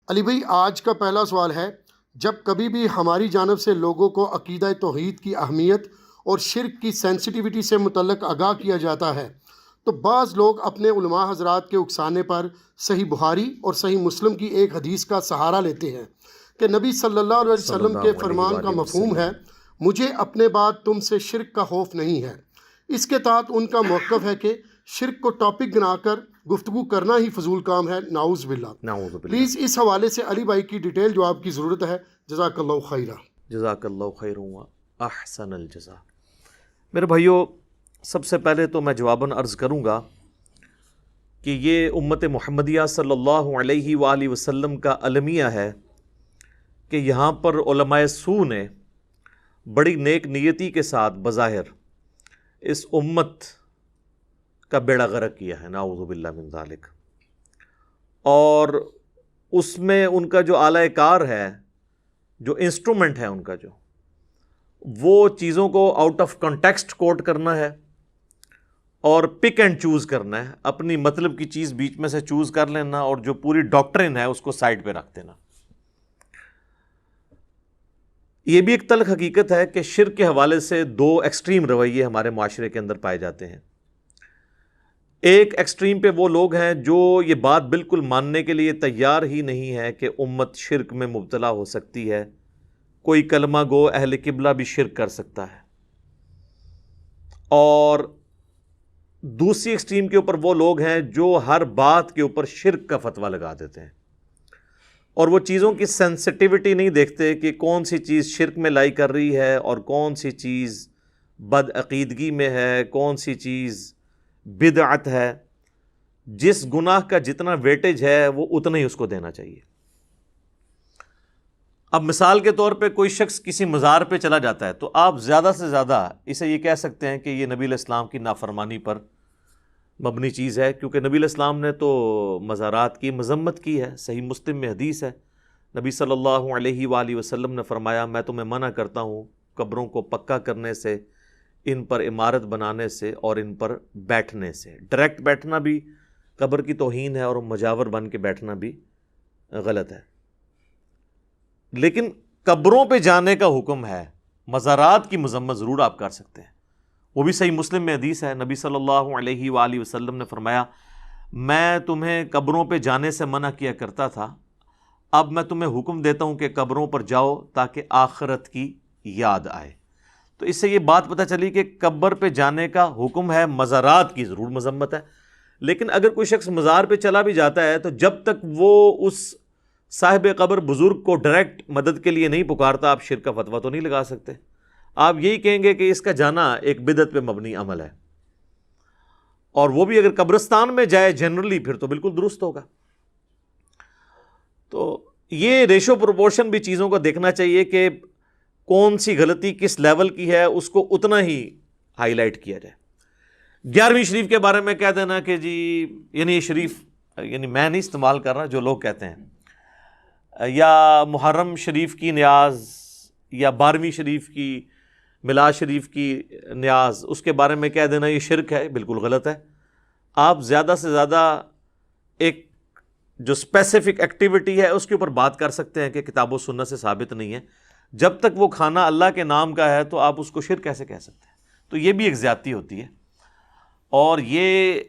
علی بھائی، آج کا پہلا سوال ہے، جب کبھی بھی ہماری جانب سے لوگوں کو عقیدہ توحید کی اہمیت اور شرک کی سینسٹیوٹی سے متعلق آگاہ کیا جاتا ہے تو بعض لوگ اپنے علماء حضرات کے اکسانے پر صحیح بخاری اور صحیح مسلم کی ایک حدیث کا سہارا لیتے ہیں کہ نبی صلی اللہ علیہ صلی وسلم کے اللہ علیہ فرمان کا وآلہ مفہوم ہے، وسلم۔ مجھے اپنے بعد تم سے شرک کا خوف نہیں ہے۔ اس کے تحت ان کا موقف ہے کہ شرک کو ٹاپک بنا کر گفتگو کرنا ہی فضول کام ہے، نعوذ باللہ۔ نعوذ باللہ۔ پلیز اس حوالے سے علی بھائی کی ڈیٹیل جواب کی ضرورت ہے، جزاک اللہ خیرہ۔ جزاک اللہ خیر و احسن الجزا۔ میرے بھائیو، سب سے پہلے تو میں جواباً عرض کروں گا کہ یہ امت محمدیہ صلی اللہ علیہ وآلہ وسلم کا المیہ ہے کہ یہاں پر علماء سو نے بڑی نیک نیتی کے ساتھ بظاہر اس امت کا بیڑا غرق کیا ہے، نعوذ باللہ من ذالک، اور اس میں ان کا جو اعلی کار ہے، جو انسٹرومنٹ ہے ان کا، جو وہ چیزوں کو آؤٹ آف کنٹیکسٹ کوٹ کرنا ہے اور پک اینڈ چوز کرنا ہے، اپنی مطلب کی چیز بیچ میں سے چوز کر لینا اور جو پوری ڈاکٹرن ہے اس کو سائڈ پہ رکھ دینا۔ یہ بھی ایک تلخ حقیقت ہے کہ شرک کے حوالے سے دو ایکسٹریم رویے ہمارے معاشرے کے اندر پائے جاتے ہیں۔ ایک ایکسٹریم پہ وہ لوگ ہیں جو یہ بات بالکل ماننے کے لیے تیار ہی نہیں ہے کہ امت شرک میں مبتلا ہو سکتی ہے، کوئی کلمہ گو اہل قبلہ بھی شرک کر سکتا ہے۔ اور دوسری ایکسٹریم کے اوپر وہ لوگ ہیں جو ہر بات کے اوپر شرک کا فتویٰ لگا دیتے ہیں اور وہ چیزوں کی سینسٹیوٹی نہیں دیکھتے کہ کون سی چیز شرک میں لائی کر رہی ہے اور کون سی چیز بدعقیدگی میں ہے، کون سی چیز بدعت ہے۔ جس گناہ کا جتنا ویٹیج ہے وہ اتنا ہی اس کو دینا چاہیے۔ اب مثال کے طور پہ کوئی شخص کسی مزار پہ چلا جاتا ہے تو آپ زیادہ سے زیادہ اسے یہ کہہ سکتے ہیں کہ یہ نبی علیہ السلام کی نافرمانی پر مبنی چیز ہے، کیونکہ نبی علیہ السلام نے تو مزارات کی مذمت کی ہے۔ صحیح مسلم میں حدیث ہے، نبی صلی اللہ علیہ وآلہ وسلم نے فرمایا، میں تمہیں منع کرتا ہوں قبروں کو پکا کرنے سے، ان پر عمارت بنانے سے اور ان پر بیٹھنے سے۔ ڈائریکٹ بیٹھنا بھی قبر کی توہین ہے اور مجاور بن کے بیٹھنا بھی غلط ہے۔ لیکن قبروں پہ جانے کا حکم ہے، مزارات کی مذمت ضرور آپ کر سکتے ہیں۔ وہ بھی صحیح مسلم میں حدیث ہے، نبی صلی اللہ علیہ وآلہ وسلم نے فرمایا، میں تمہیں قبروں پہ جانے سے منع کیا کرتا تھا، اب میں تمہیں حکم دیتا ہوں کہ قبروں پر جاؤ تاکہ آخرت کی یاد آئے۔ تو اس سے یہ بات پتہ چلی کہ قبر پہ جانے کا حکم ہے، مزارات کی ضرور مذمت ہے۔ لیکن اگر کوئی شخص مزار پہ چلا بھی جاتا ہے تو جب تک وہ اس صاحب قبر بزرگ کو ڈائریکٹ مدد کے لیے نہیں پکارتا، آپ شرک کا فتویٰ تو نہیں لگا سکتے۔ آپ یہی کہیں گے کہ اس کا جانا ایک بدعت پہ مبنی عمل ہے، اور وہ بھی اگر قبرستان میں جائے جنرلی پھر تو بالکل درست ہوگا۔ تو یہ ریشو پروپورشن بھی چیزوں کو دیکھنا چاہیے کہ کون سی غلطی کس لیول کی ہے، اس کو اتنا ہی ہائی لائٹ کیا جائے۔ 11ویں شریف کے بارے میں کہہ دینا کہ جی، یعنی یہ شریف، یعنی میں نہیں استعمال کر رہا، جو لوگ کہتے ہیں، یا محرم شریف کی نیاز یا 12ویں شریف کی میلاد شریف کی نیاز، اس کے بارے میں کہہ دینا یہ شرک ہے، بالکل غلط ہے۔ آپ زیادہ سے زیادہ ایک جو اسپیسیفک ایکٹیویٹی ہے اس کے اوپر بات کر سکتے ہیں کہ کتاب و سنت سے ثابت نہیں ہے۔ جب تک وہ کھانا اللہ کے نام کا ہے تو آپ اس کو شرک کیسے کہہ سکتے ہیں؟ تو یہ بھی ایک زیادتی ہوتی ہے، اور یہ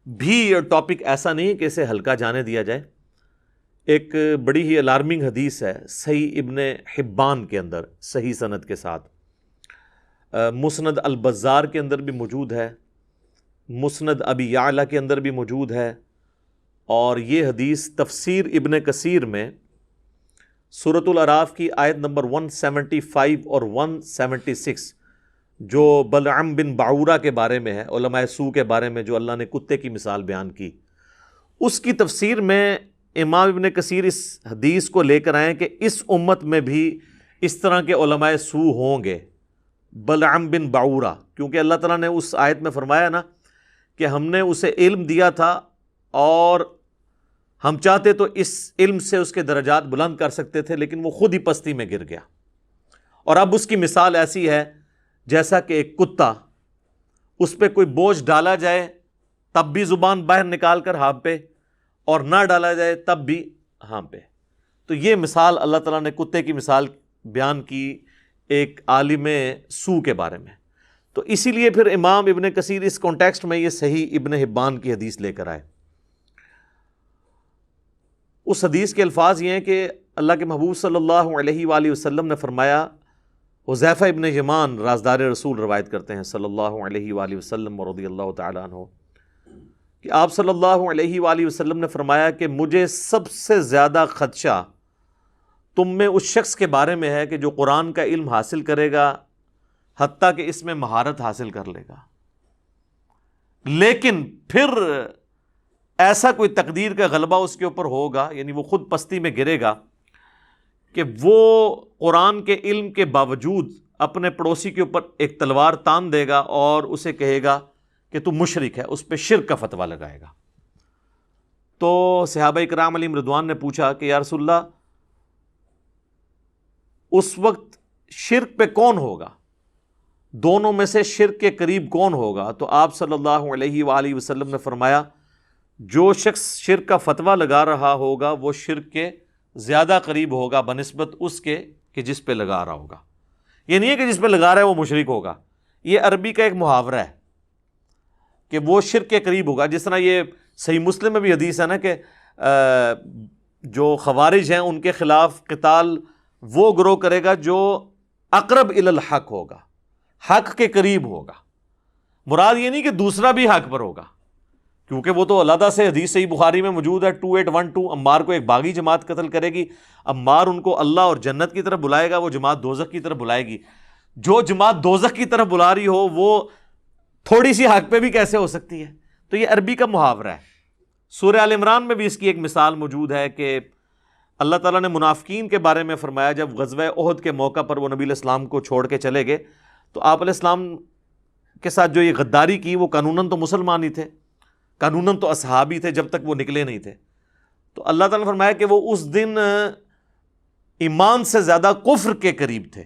بھی ٹاپک ایسا نہیں کہ اسے ہلکا جانے دیا جائے۔ ایک بڑی ہی الارمنگ حدیث ہے صحیح ابن حبان کے اندر، صحیح سند کے ساتھ، مسند البزار کے اندر بھی موجود ہے، مسند ابی یعلا کے اندر بھی موجود ہے، اور یہ حدیث تفسیر ابن کثیر میں سورۃ الاعراف کی آیت نمبر 175 اور 176، جو بلعم بن باعورہ کے بارے میں ہے، علماء سو کے بارے میں، جو اللہ نے کتے کی مثال بیان کی، اس کی تفسیر میں امام ابن کثیر اس حدیث کو لے کر آئیں کہ اس امت میں بھی اس طرح کے علماء سو ہوں گے، بلعم بن باعورہ، کیونکہ اللہ تعالیٰ نے اس آیت میں فرمایا نا کہ ہم نے اسے علم دیا تھا اور ہم چاہتے تو اس علم سے اس کے درجات بلند کر سکتے تھے، لیکن وہ خود ہی پستی میں گر گیا۔ اور اب اس کی مثال ایسی ہے جیسا کہ ایک کتا، اس پہ کوئی بوجھ ڈالا جائے تب بھی زبان باہر نکال کر ہانپے، اور نہ ڈالا جائے تب بھی ہانپے۔ تو یہ مثال اللہ تعالیٰ نے کتے کی مثال بیان کی ایک عالم سو کے بارے میں. تو اسی لیے پھر امام ابن کثیر اس کانٹیکسٹ میں یہ صحیح ابن حبان کی حدیث لے کر آئے. اس حدیث کے الفاظ یہ ہیں کہ اللہ کے محبوب صلی اللہ علیہ وآلہ وسلم نے فرمایا، حذیفہ ابن یمان رازدار رسول روایت کرتے ہیں صلی اللہ علیہ وآلہ وسلم رضی اللہ تعالیٰ عنہ، کہ آپ صلی اللہ علیہ وآلہ وسلم نے فرمایا کہ مجھے سب سے زیادہ خدشہ تم میں اس شخص کے بارے میں ہے کہ جو قرآن کا علم حاصل کرے گا حتیٰ کہ اس میں مہارت حاصل کر لے گا، لیکن پھر ایسا کوئی تقدیر کا غلبہ اس کے اوپر ہوگا، یعنی وہ خود پستی میں گرے گا کہ وہ قرآن کے علم کے باوجود اپنے پڑوسی کے اوپر ایک تلوار تان دے گا اور اسے کہے گا کہ تو مشرک ہے، اس پہ شرک کا فتویٰ لگائے گا. تو صحابہ کرام علیہم رضوان نے پوچھا کہ یا رسول اللہ اس وقت شرک پہ کون ہوگا، دونوں میں سے شرک کے قریب کون ہوگا؟ تو آپ صلی اللہ علیہ وآلہ وسلم نے فرمایا جو شخص شرک کا فتویٰ لگا رہا ہوگا وہ شرک کے زیادہ قریب ہوگا بنسبت اس کے کہ جس پہ لگا رہا ہوگا. یہ نہیں ہے کہ جس پہ لگا رہا ہے وہ مشرک ہوگا، یہ عربی کا ایک محاورہ ہے کہ وہ شرک کے قریب ہوگا. جس طرح یہ صحیح مسلم میں بھی حدیث ہے نا کہ جو خوارج ہیں ان کے خلاف قتال وہ گروہ کرے گا جو اقرب الی الحق ہوگا، حق کے قریب ہوگا. مراد یہ نہیں کہ دوسرا بھی حق پر ہوگا، کیونکہ وہ تو علیحدہ سے حدیث صحیح بخاری میں موجود ہے 2812 عمار کو ایک باغی جماعت قتل کرے گی، عمار ان کو اللہ اور جنت کی طرف بلائے گا، وہ جماعت دوزخ کی طرف بلائے گی. جو جماعت دوزخ کی طرف بلا رہی ہو وہ تھوڑی سی حق پہ بھی کیسے ہو سکتی ہے؟ تو یہ عربی کا محاورہ ہے. سورہ آل عمران میں بھی اس کی ایک مثال موجود ہے کہ اللہ تعالیٰ نے منافقین کے بارے میں فرمایا جب غزوہ احد کے موقع پر وہ نبی علیہ السلام کو چھوڑ کے چلے گئے تو آپ علیہ السلام کے ساتھ جو یہ غداری کی وہ قانوناً تو مسلمان ہی تھے، قانوناً تو اصحابی تھے جب تک وہ نکلے نہیں تھے. تو اللہ تعالیٰ نے فرمایا کہ وہ اس دن ایمان سے زیادہ کفر کے قریب تھے.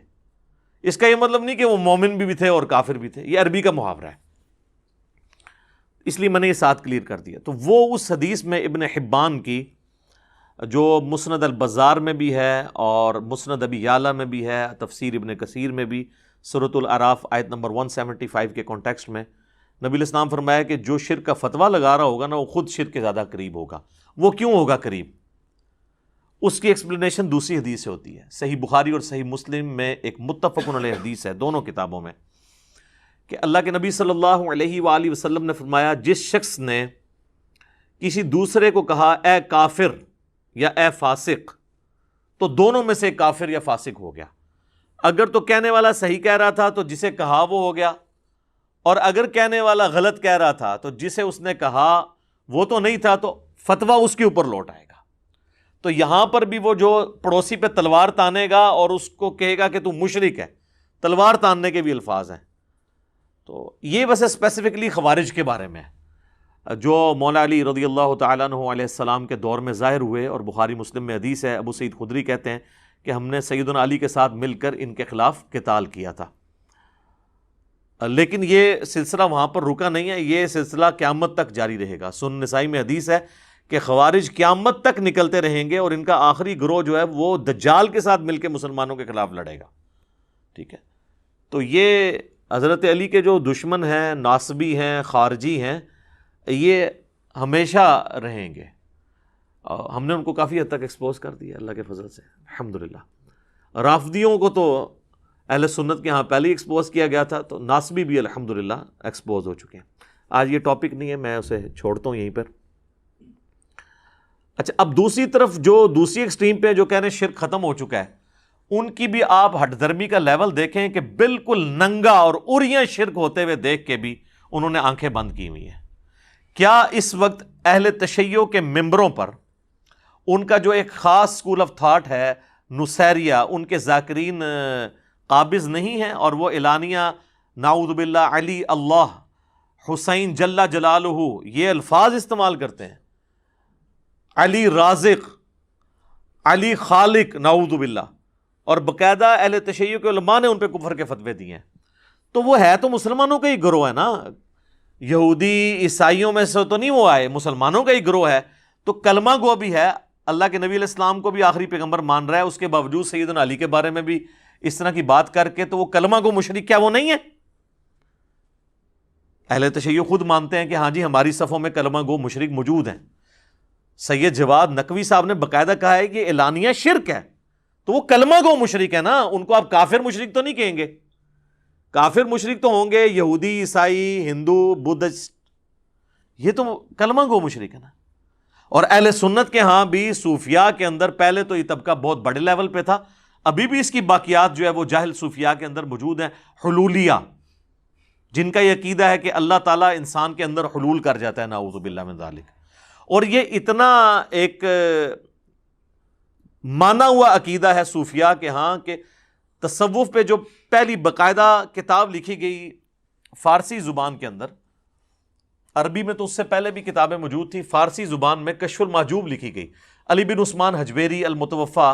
اس کا یہ مطلب نہیں کہ وہ مومن بھی تھے اور کافر بھی تھے، یہ عربی کا محاورہ ہے، اس لیے میں نے یہ ساتھ کلیئر کر دیا. تو وہ اس حدیث میں ابن حبان کی جو مسند البزار میں بھی ہے اور مسند ابی یعلا میں بھی ہے، تفسیر ابن کثیر میں بھی، سورۃ الاعراف آیت نمبر 175 کے کانٹیکسٹ میں نبی علیہ السلام فرمایا کہ جو شرک کا فتویٰ لگا رہا ہوگا نا وہ خود شرک کے زیادہ قریب ہوگا. وہ کیوں ہوگا قریب؟ اس کی ایکسپلینیشن دوسری حدیث سے ہوتی ہے. صحیح بخاری اور صحیح مسلم میں ایک متفق علیہ حدیث ہے دونوں کتابوں میں کہ اللہ کے نبی صلی اللہ علیہ وآلہ وسلم نے فرمایا جس شخص نے کسی دوسرے کو کہا اے کافر یا اے فاسق تو دونوں میں سے کافر یا فاسق ہو گیا. اگر تو کہنے والا صحیح کہہ رہا تھا تو جسے کہا وہ ہو گیا، اور اگر کہنے والا غلط کہہ رہا تھا تو جسے اس نے کہا وہ تو نہیں تھا تو فتویٰ اس کے اوپر لوٹ آئے گا. تو یہاں پر بھی وہ جو پڑوسی پہ تلوار تانے گا اور اس کو کہے گا کہ تو مشرک ہے، تلوار تاننے کے بھی الفاظ ہیں. تو یہ ویسے اسپیسیفکلی خوارج کے بارے میں ہے جو مولا علی رضی اللہ تعالیٰ عنہ علیہ السلام کے دور میں ظاہر ہوئے، اور بخاری مسلم میں حدیث ہے، ابو سعید خدری کہتے ہیں کہ ہم نے سیدنا علی کے ساتھ مل کر ان کے خلاف قتال کیا تھا. لیکن یہ سلسلہ وہاں پر رکا نہیں ہے، یہ سلسلہ قیامت تک جاری رہے گا. سنن نسائی میں حدیث ہے کہ خوارج قیامت تک نکلتے رہیں گے اور ان کا آخری گروہ جو ہے وہ دجال کے ساتھ مل کے مسلمانوں کے خلاف لڑے گا. ٹھیک ہے، تو یہ حضرت علی کے جو دشمن ہیں، ناصبی ہیں، خارجی ہیں، یہ ہمیشہ رہیں گے. ہم نے ان کو کافی حد تک ایکسپوز کر دیا اللہ کے فضل سے الحمدللہ. رافضیوں کو تو اہل سنت کے ہاں پہلے ہی ایکسپوز کیا گیا تھا، تو ناصبی بھی الحمدللہ ایکسپوز ہو چکے ہیں. آج یہ ٹاپک نہیں ہے، میں اسے چھوڑتا ہوں یہیں پر. اچھا، اب دوسری طرف جو دوسری ایکسٹریم پہ جو کہہ رہے ہیں شرک ختم ہو چکا ہے، ان کی بھی آپ ہٹ دھرمی کا لیول دیکھیں کہ بالکل ننگا اور اریاں شرک ہوتے ہوئے دیکھ کے بھی انہوں نے آنکھیں بند کی ہوئی ہیں. کیا اس وقت اہل تشیع کے ممبروں پر ان کا جو ایک خاص اسکول آف تھاٹ ہے نصیریہ، ان کے ذاکرین قابض نہیں ہیں اور وہ اعلانیہ نعوذ باللہ علی اللہ، حسین جل جلالہ یہ الفاظ استعمال کرتے ہیں، علی رازق، علی خالق، نعوذ باللہ، اور باقاعدہ اہل تشیع کے علماء نے ان پہ کفر کے فتوے دیے ہیں. تو وہ ہے تو مسلمانوں کا ہی گروہ ہے نا، یہودی عیسائیوں میں سے تو نہیں وہ آئے، مسلمانوں کا ہی گروہ ہے. تو کلمہ گو بھی ہے، اللہ کے نبی علیہ السلام کو بھی آخری پیغمبر مان رہا ہے، اس کے باوجود سیدنا علی کے بارے میں بھی اس طرح کی بات کر کے، تو وہ کلمہ گو مشرک کیا وہ نہیں ہے؟ اہل تشیع خود مانتے ہیں کہ ہاں جی ہماری صفوں میں کلمہ گو مشرک موجود ہیں۔ سید جواد نقوی صاحب نے باقاعدہ کہا ہے کہ یہ اعلانیہ شرک ہے، تو وہ کلمہ گو مشرک ہے نا، ان کو آپ کافر مشرک تو نہیں کہیں گے۔ کافر مشرک تو ہوں گے یہودی، عیسائی، ہندو، بدھسٹ، یہ تو کلمہ گو مشرک ہے نا۔ اور اہل سنت کے ہاں بھی صوفیاء کے اندر پہلے تو یہ طبقہ بہت بڑے لیول پہ تھا، ابھی بھی اس کی باقیات جو ہے وہ جاہل صوفیاء کے اندر موجود ہیں، حلولیہ، جن کا یہ عقیدہ ہے کہ اللہ تعالیٰ انسان کے اندر حلول کر جاتا ہے، نعوذ باللہ من ذالک۔ اور یہ اتنا ایک مانا ہوا عقیدہ ہے صوفیاء کے ہاں کہ تصوف پہ جو پہلی باقاعدہ کتاب لکھی گئی فارسی زبان کے اندر، عربی میں تو اس سے پہلے بھی کتابیں موجود تھیں، فارسی زبان میں کشف المحجوب لکھی گئی، علی بن عثمان حجویری المتوفا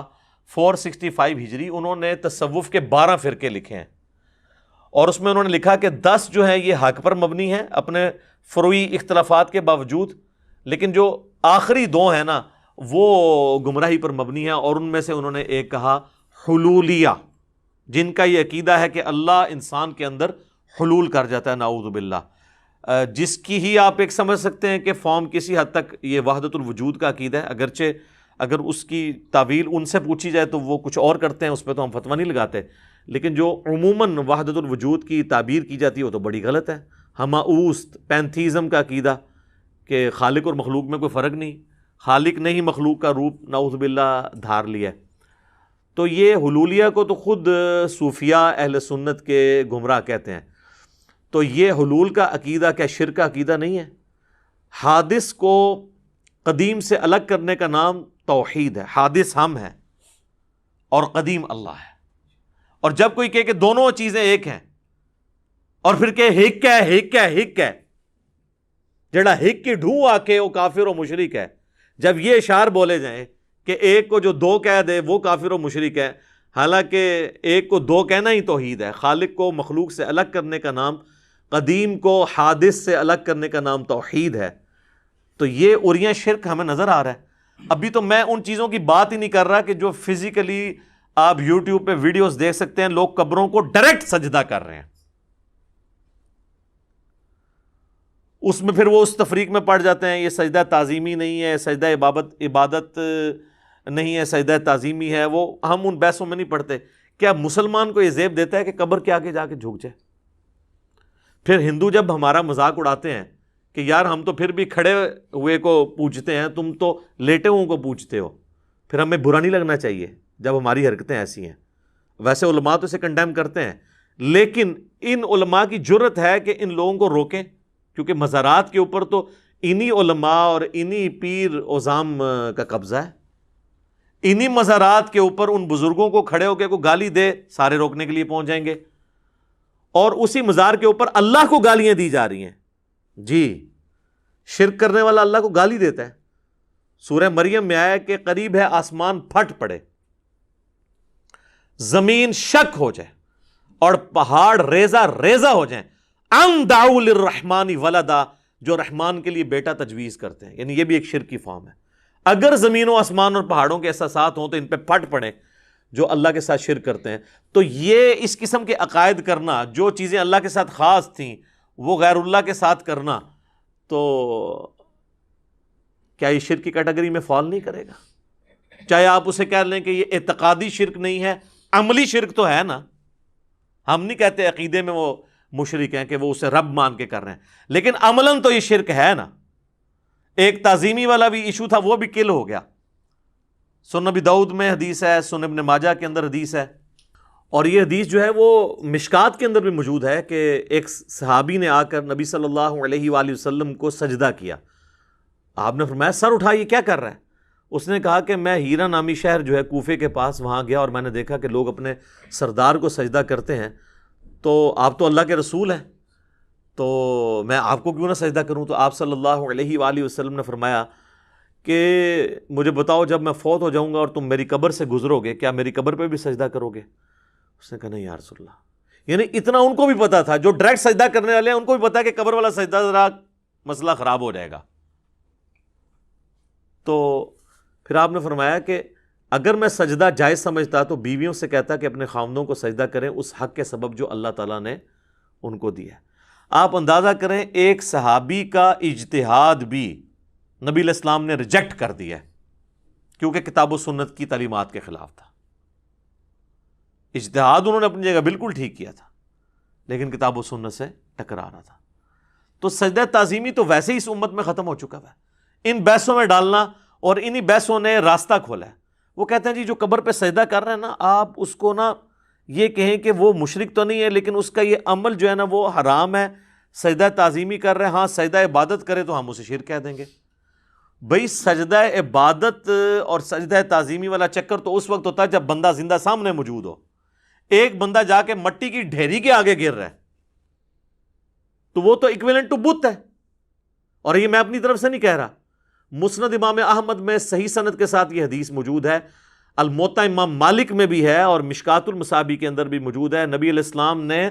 465 ہجری، انہوں نے تصوف کے 12 فرقے لکھے ہیں، اور اس میں انہوں نے لکھا کہ 10 جو ہیں یہ حق پر مبنی ہیں اپنے فروعی اختلافات کے باوجود، لیکن جو آخری 2 ہیں نا وہ گمراہی پر مبنی ہیں، اور ان میں سے انہوں نے ایک کہا حلولیہ، جن کا یہ عقیدہ ہے کہ اللہ انسان کے اندر حلول کر جاتا ہے، نعوذ باللہ، جس کی ہی آپ ایک سمجھ سکتے ہیں کہ فارم کسی حد تک یہ وحدت الوجود کا عقیدہ ہے، اگرچہ اگر اس کی تعویل ان سے پوچھی جائے تو وہ کچھ اور کرتے ہیں، اس پہ تو ہم فتویٰ نہیں لگاتے، لیکن جو عموماً وحدت الوجود کی تعبیر کی جاتی ہے وہ تو بڑی غلط ہے۔ ہماؤست پینتھیزم کا عقیدہ کہ خالق اور مخلوق میں کوئی فرق نہیں، خالق نے ہی مخلوق کا روپ نعوذ باللہ دھار لیا ہے۔ تو یہ حلولیہ کو تو خود صوفیاء اہل سنت کے گمراہ کہتے ہیں۔ تو یہ حلول کا عقیدہ کیا شرک کا عقیدہ نہیں ہے؟ حادث کو قدیم سے الگ کرنے کا نام توحید ہے۔ حادث ہم ہیں اور قدیم اللہ ہے، اور جب کوئی کہے کہ دونوں چیزیں ایک ہیں اور پھر کہ ہک ہے ہک ہے ہک ہے، جڑا ہک کی ڈھو آ کے وہ کافر و مشرک ہے، جب یہ اشعار بولے جائیں کہ ایک کو جو 2 کہہ دے وہ کافر و مشرک ہے، حالانکہ ایک کو 2 کہنا ہی توحید ہے۔ خالق کو مخلوق سے الگ کرنے کا نام، قدیم کو حادث سے الگ کرنے کا نام توحید ہے۔ تو یہ اوریاں شرک ہمیں نظر آ رہا ہے۔ ابھی تو میں ان چیزوں کی بات ہی نہیں کر رہا کہ جو فزیکلی آپ یوٹیوب پہ ویڈیوز دیکھ سکتے ہیں، لوگ قبروں کو ڈائریکٹ سجدہ کر رہے ہیں، اس میں پھر وہ اس تفریق میں پڑ جاتے ہیں، یہ سجدہ تعظیمی نہیں ہے، سجدہ عبادت نہیں ہے، سجدہ تعظیمی ہے۔ وہ ہم ان بحثوں میں نہیں پڑھتے۔ کیا مسلمان کو یہ زیب دیتا ہے کہ قبر کے آگے جا کے جھک جائے؟ پھر ہندو جب ہمارا مذاق اڑاتے ہیں کہ یار ہم تو پھر بھی کھڑے ہوئے کو پوجتے ہیں، تم تو لیٹے ہوئے کو پوجتے ہو، پھر ہمیں برا نہیں لگنا چاہیے جب ہماری حرکتیں ایسی ہیں۔ ویسے علماء تو اسے کنڈیم کرتے ہیں، لیکن ان علماء کی جرت ہے کہ ان لوگوں کو روکیں، کیونکہ مزارات کے اوپر تو انہی علماء اور انہی پیر عظام کا قبضہ ہے۔ انہی مزارات کے اوپر ان بزرگوں کو کھڑے ہو کے کوئی گالی دے، سارے روکنے کے لیے پہنچ جائیں گے، اور اسی مزار کے اوپر اللہ کو گالیاں دی جا رہی ہیں۔ جی، شرک کرنے والا اللہ کو گالی دیتا ہے۔ سورہ مریم میں آیا کہ قریب ہے آسمان پھٹ پڑے، زمین شک ہو جائے اور پہاڑ ریزہ ریزہ ہو جائیں، ان دعوا للرحمن ولدا، جو رحمان کے لیے بیٹا تجویز کرتے ہیں، یعنی یہ بھی ایک شرک کی فارم ہے۔ اگر زمین و آسمان اور پہاڑوں کے احساسات ہوں تو ان پہ پھٹ پڑیں جو اللہ کے ساتھ شرک کرتے ہیں۔ تو یہ اس قسم کے عقائد کرنا، جو چیزیں اللہ کے ساتھ خاص تھیں وہ غیر اللہ کے ساتھ کرنا، تو کیا یہ شرک کی کیٹیگری میں فال نہیں کرے گا؟ چاہے آپ اسے کہہ لیں کہ یہ اعتقادی شرک نہیں ہے، عملی شرک تو ہے نا۔ ہم نہیں کہتے عقیدے میں وہ مشرک ہیں کہ وہ اسے رب مان کے کر رہے ہیں، لیکن عملاً تو یہ شرک ہے نا۔ ایک تعظیمی والا بھی ایشو تھا، وہ بھی کل ہو گیا۔ سنن ابی داؤد میں حدیث ہے، سنن ابن ماجہ کے اندر حدیث ہے، اور یہ حدیث جو ہے وہ مشکات کے اندر بھی موجود ہے کہ ایک صحابی نے آ کر نبی صلی اللہ علیہ وآلہ وسلم کو سجدہ کیا۔ آپ نے فرمایا سر اٹھا، یہ کیا کر رہا ہے؟ اس نے کہا کہ میں ہیرا نامی شہر جو ہے کوفے کے پاس، وہاں گیا اور میں نے دیکھا کہ لوگ اپنے سردار کو سجدہ کرتے ہیں، تو آپ تو اللہ کے رسول ہیں، تو میں آپ کو کیوں نہ سجدہ کروں؟ تو آپ صلی اللہ علیہ وآلہ وسلم نے فرمایا کہ مجھے بتاؤ جب میں فوت ہو جاؤں گا اور تم میری قبر سے گزرو گے، کیا میری قبر پہ بھی سجدہ کرو گے؟ اس نے کہا نہیں یا رسول اللہ۔ یعنی اتنا ان کو بھی پتا تھا، جو ڈائریکٹ سجدہ کرنے والے ہیں ان کو بھی پتا ہے کہ قبر والا سجدہ ذرا مسئلہ خراب ہو جائے گا۔ تو پھر آپ نے فرمایا کہ اگر میں سجدہ جائز سمجھتا تو بیویوں سے کہتا کہ اپنے خاوندوں کو سجدہ کریں اس حق کے سبب جو اللہ تعالیٰ نے ان کو دیا ہے۔ آپ اندازہ کریں ایک صحابی کا اجتہاد بھی نبی علیہ السلام نے ریجیکٹ کر دیا ہے، کیونکہ کتاب و سنت کی تعلیمات کے خلاف تھا۔ اجتہاد انہوں نے اپنی جگہ بالکل ٹھیک کیا تھا، لیکن کتاب و سنت سے ٹکرا رہا تھا۔ تو سجدہ تعظیمی تو ویسے ہی اس امت میں ختم ہو چکا ہے، ان بحثوں میں ڈالنا اور انہی بحثوں نے راستہ کھولا ہے۔ وہ کہتے ہیں جی جو قبر پہ سجدہ کر رہے ہیں نا، آپ اس کو نا یہ کہیں کہ وہ مشرک تو نہیں ہے، لیکن اس کا یہ عمل جو ہے نا وہ حرام ہے، سجدہ تعظیمی کر رہے ہیں، ہاں سجدہ عبادت کرے تو ہم اسے شرک کہہ دیں گے۔ بھئی سجدہ عبادت اور سجدہ تعظیمی والا چکر تو اس وقت ہوتا ہے جب بندہ زندہ سامنے موجود ہو۔ ایک بندہ جا کے مٹی کی ڈھیری کے آگے گر رہا ہے تو وہ تو ایکویلنٹ ٹو بت ہے، اور یہ میں اپنی طرف سے نہیں کہہ رہا۔ مسند امام احمد میں صحیح سند کے ساتھ یہ حدیث موجود ہے، الموطا امام مالک میں بھی ہے، اور مشکات المصابیح کے اندر بھی موجود ہے۔ نبی علیہ السلام نے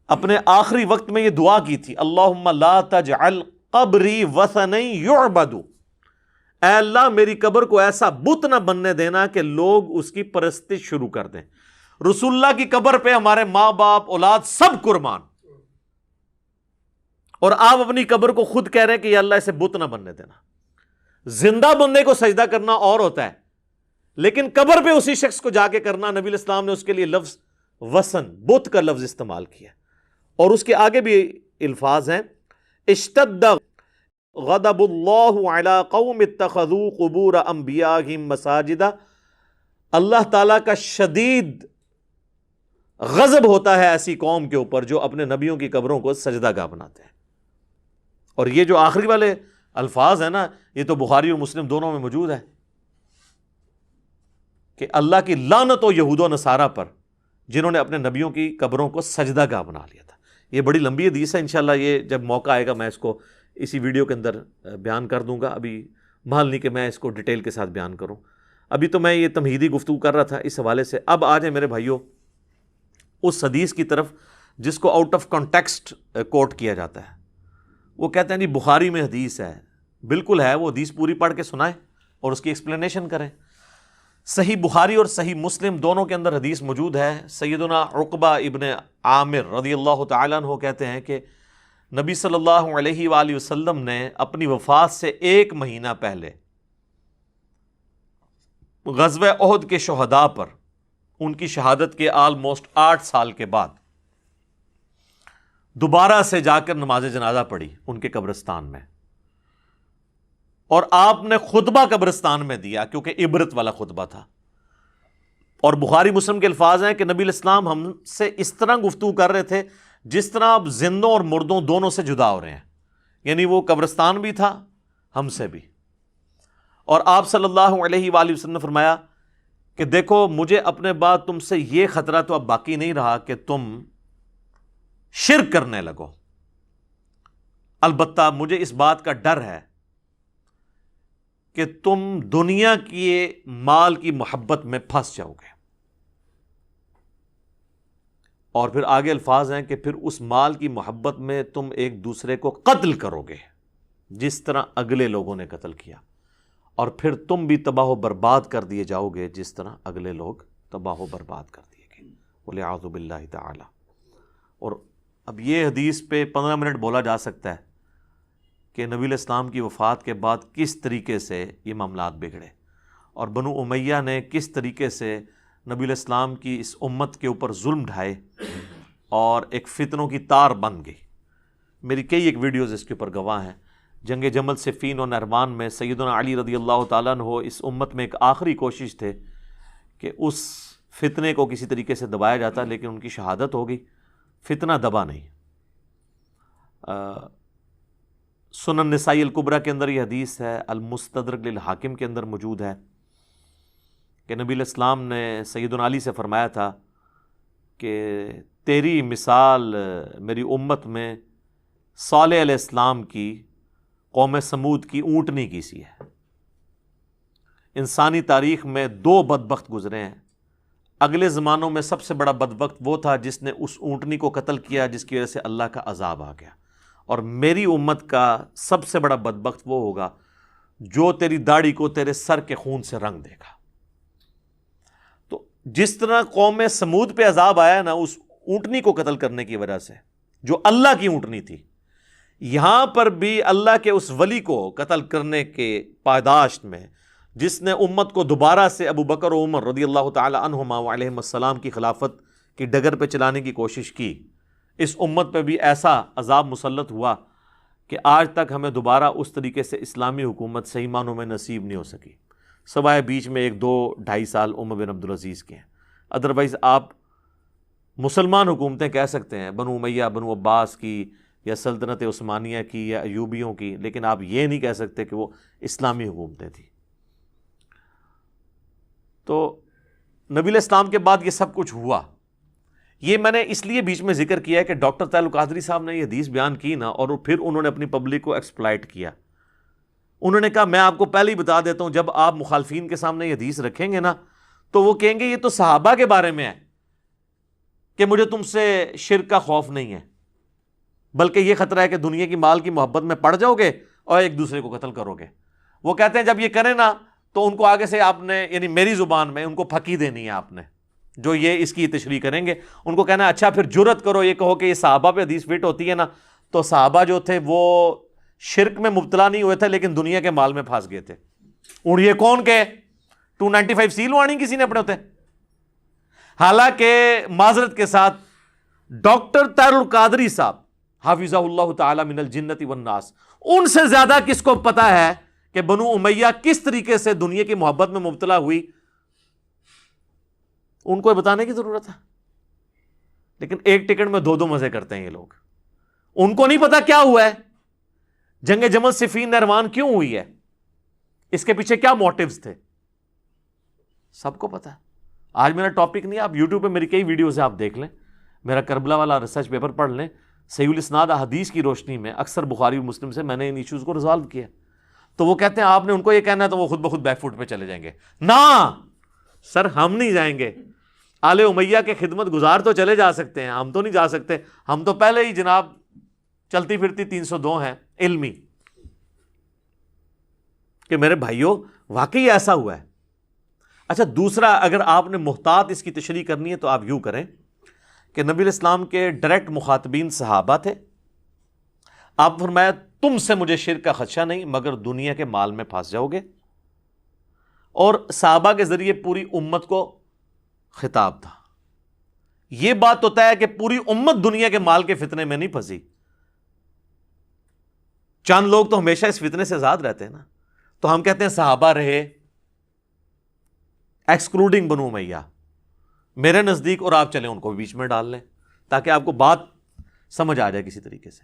اپنے آخری وقت میں یہ دعا کی تھی، اللہم لا تجعل قبری وثنا یعبد، اے اللہ میری قبر کو ایسا بت نہ بننے دینا کہ لوگ اس کی پرستش شروع کر دیں۔ رسول اللہ کی قبر پہ ہمارے ماں باپ اولاد سب قربان، اور آپ اپنی قبر کو خود کہہ رہے ہیں کہ یا اللہ اسے بت نہ بننے دینا۔ زندہ بندے کو سجدہ کرنا اور ہوتا ہے، لیکن قبر پہ اسی شخص کو جا کے کرنا، نبی علیہ السلام نے اس کے لیے لفظ وثن، بت کا لفظ استعمال کیا، اور اس کے آگے بھی الفاظ ہیں، اشتد غضب اللہ علی قوم اتخذوا قبور انبیائہم مساجدا، اللہ تعالیٰ کا شدید غضب ہوتا ہے ایسی قوم کے اوپر جو اپنے نبیوں کی قبروں کو سجدہ گاہ بناتے ہیں۔ اور یہ جو آخری والے الفاظ ہیں نا، یہ تو بخاری اور مسلم دونوں میں موجود ہے کہ اللہ کی لعنت ہو یہود و نصارہ پر جنہوں نے اپنے نبیوں کی قبروں کو سجدہ گاہ بنا لیا تھا۔ یہ بڑی لمبی حدیث ہے، انشاءاللہ یہ جب موقع آئے گا میں اس کو اسی ویڈیو کے اندر بیان کر دوں گا، ابھی محل نہیں کہ میں اس کو ڈیٹیل کے ساتھ بیان کروں۔ ابھی تو میں یہ تمہیدی گفتگو کر رہا تھا اس حوالے سے۔ اب آ جائیں میرے بھائیوں اس حدیث کی طرف جس کو آؤٹ آف کانٹیکسٹ کوٹ کیا جاتا ہے۔ وہ کہتے ہیں جی بخاری میں حدیث ہے، بالکل ہے، وہ حدیث پوری پڑھ کے سنائیں اور اس کی ایکسپلینیشن کریں۔ صحیح بخاری اور صحیح مسلم دونوں کے اندر حدیث موجود ہے۔ سیدنا عقبہ ابن عامر رضی اللہ تعالیٰ عنہ کہتے ہیں کہ نبی صلی اللہ علیہ وآلہ وسلم نے اپنی وفات سے 1 مہینہ پہلے غزوہ احد کے شہداء پر ان کی شہادت کے آلموسٹ 8 سال کے بعد دوبارہ سے جا کر نماز جنازہ پڑھی ان کے قبرستان میں، اور آپ نے خطبہ قبرستان میں دیا کیونکہ عبرت والا خطبہ تھا۔ اور بخاری مسلم کے الفاظ ہیں کہ نبی علیہ السلام ہم سے اس طرح گفتگو کر رہے تھے جس طرح آپ زندوں اور مردوں دونوں سے جدا ہو رہے ہیں، یعنی وہ قبرستان بھی تھا ہم سے بھی۔ اور آپ صلی اللہ علیہ وآلہ وسلم نے فرمایا کہ دیکھو مجھے اپنے بعد تم سے یہ خطرہ تو اب باقی نہیں رہا کہ تم شرک کرنے لگو، البتہ مجھے اس بات کا ڈر ہے کہ تم دنیا کی مال کی محبت میں پھنس جاؤ گے۔ اور پھر آگے الفاظ ہیں کہ پھر اس مال کی محبت میں تم ایک دوسرے کو قتل کرو گے جس طرح اگلے لوگوں نے قتل کیا، اور پھر تم بھی تباہ و برباد کر دیے جاؤ گے جس طرح اگلے لوگ تباہ و برباد کر دیے گئے، والعیاذ باللہ تعالی۔ اور اب یہ حدیث پہ 15 منٹ بولا جا سکتا ہے کہ نبی علیہ السلام کی وفات کے بعد کس طریقے سے یہ معاملات بگڑے، اور بنو امیہ نے کس طریقے سے نبی علیہ السلام کی اس امت کے اوپر ظلم ڈھائے اور ایک فتنوں کی تار بن گئی۔ میری کئی ایک ویڈیوز اس کے اوپر گواہ ہیں۔ جنگ جمل صفین و نہروان میں سیدنا علی رضی اللہ تعالیٰ عنہ اس امت میں ایک آخری کوشش تھے کہ اس فتنے کو کسی طریقے سے دبایا جاتا، لیکن ان کی شہادت ہو گئی، فتنہ دبا نہیں۔ سنن نسائی الکبریٰ کے اندر یہ حدیث ہے، المستدرک للحاکم کے اندر موجود ہے کہ نبی علیہ السلام نے سیدنا علی سے فرمایا تھا کہ تیری مثال میری امت میں صالح علیہ السلام کی قوم سمود کی اونٹنی کی سی ہے۔ انسانی تاریخ میں 2 بدبخت گزرے ہیں، اگلے زمانوں میں سب سے بڑا بدبخت وہ تھا جس نے اس اونٹنی کو قتل کیا جس کی وجہ سے اللہ کا عذاب آ گیا، اور میری امت کا سب سے بڑا بدبخت وہ ہوگا جو تیری داڑھی کو تیرے سر کے خون سے رنگ دے گا۔ تو جس طرح قوم سمود پہ عذاب آیا نا اس اونٹنی کو قتل کرنے کی وجہ سے، جو اللہ کی اونٹنی تھی، یہاں پر بھی اللہ کے اس ولی کو قتل کرنے کے پاداش میں، جس نے امت کو دوبارہ سے ابو بکر و عمر رضی اللہ تعالی عنہما علیہم السلام کی خلافت کی ڈگر پہ چلانے کی کوشش کی، اس امت پہ بھی ایسا عذاب مسلط ہوا کہ آج تک ہمیں دوبارہ اس طریقے سے اسلامی حکومت صحیح معنوں میں نصیب نہیں ہو سکی، سوائے بیچ میں 1-2-2.5 سال عمر بن عبدالعزیز کے ہیں۔ ادروائز آپ مسلمان حکومتیں کہہ سکتے ہیں، بنو امیہ، بنو عباس کی، یا سلطنت عثمانیہ کی، یا ایوبیوں کی، لیکن آپ یہ نہیں کہہ سکتے کہ وہ اسلامی حکومتیں تھیں۔ تو نبی علیہ السلام کے بعد یہ سب کچھ ہوا۔ یہ میں نے اس لیے بیچ میں ذکر کیا ہے کہ ڈاکٹر طاہر القادری صاحب نے یہ حدیث بیان کی نا، اور پھر انہوں نے اپنی پبلک کو ایکسپلائٹ کیا۔ انہوں نے کہا میں آپ کو پہلے ہی بتا دیتا ہوں، جب آپ مخالفین کے سامنے یہ حدیث رکھیں گے نا تو وہ کہیں گے یہ تو صحابہ کے بارے میں ہے کہ مجھے تم سے شرک کا خوف نہیں ہے، بلکہ یہ خطرہ ہے کہ دنیا کی مال کی محبت میں پڑ جاؤ گے اور ایک دوسرے کو قتل کرو گے۔ وہ کہتے ہیں جب یہ کریں نا تو ان کو آگے سے آپ نے، یعنی میری زبان میں، ان کو پھکی دینی ہے آپ نے، جو یہ اس کی تشریح کریں گے ان کو کہنا اچھا پھر جرت کرو یہ کہو کہ یہ صحابہ پہ حدیث فٹ ہوتی ہے نا، تو صحابہ جو تھے وہ شرک میں مبتلا نہیں ہوئے تھے لیکن دنیا کے مال میں پھنس گئے تھے۔ اور یہ کون کہ 295 سی لوانی کسی نے اپنے ہوتے؟ حالانکہ معذرت کے ساتھ ڈاکٹر طاہر القادری صاحب حافظہ اللہ تعالی من الجنت والناس، ان سے زیادہ کس کو پتا ہے کہ بنو امیہ کس طریقے سے دنیا کی محبت میں مبتلا ہوئی؟ ان کو بتانے کی ضرورت ہے؟ لیکن ایک ٹکٹ میں 2 مزے کرتے ہیں یہ لوگ۔ ان کو نہیں پتا کیا ہوا ہے، جنگ جمل صفین نہروان کیوں ہوئی ہے، اس کے پیچھے کیا موٹیوز تھے، سب کو پتا ہے۔ آج میرا ٹاپک نہیں، آپ یوٹیوب پہ میری کئی ویڈیوز آپ دیکھ لیں، میرا کربلا والا ریسرچ پیپر پڑھ لیں، صحیح الاسناد احادیث کی روشنی میں اکثر بخاری اور مسلم سے میں نے ان ایشوز کو ریزالو کیا۔ تو وہ کہتے ہیں آپ نے ان کو یہ کہنا ہے تو وہ خود بخود بیک فوٹ پہ چلے جائیں گے۔ نہ سر، ہم نہیں جائیں گے۔ آل امیہ کے خدمت گزار تو چلے جا سکتے ہیں، ہم تو نہیں جا سکتے، ہم تو پہلے ہی جناب چلتی پھرتی 302 ہیں علمی۔ کہ میرے بھائیوں واقعی ایسا ہوا ہے۔ اچھا دوسرا، اگر آپ نے محتاط اس کی تشریح کرنی ہے تو آپ یوں کریں کہ نبی علیہ السلام کے ڈائریکٹ مخاطبین صحابہ تھے، آپ فرمایا تم سے مجھے شرک کا خدشہ نہیں مگر دنیا کے مال میں پھنس جاؤ گے، اور صحابہ کے ذریعے پوری امت کو خطاب تھا۔ یہ بات تو طے ہے کہ پوری امت دنیا کے مال کے فتنے میں نہیں پھنسی، چند لوگ تو ہمیشہ اس فتنے سے آزاد رہتے ہیں نا، تو ہم کہتے ہیں صحابہ رہے ایکسکلوڈنگ بنو امیہ میرے نزدیک، اور آپ چلیں ان کو بیچ میں ڈال لیں تاکہ آپ کو بات سمجھ آ جائے کسی طریقے سے۔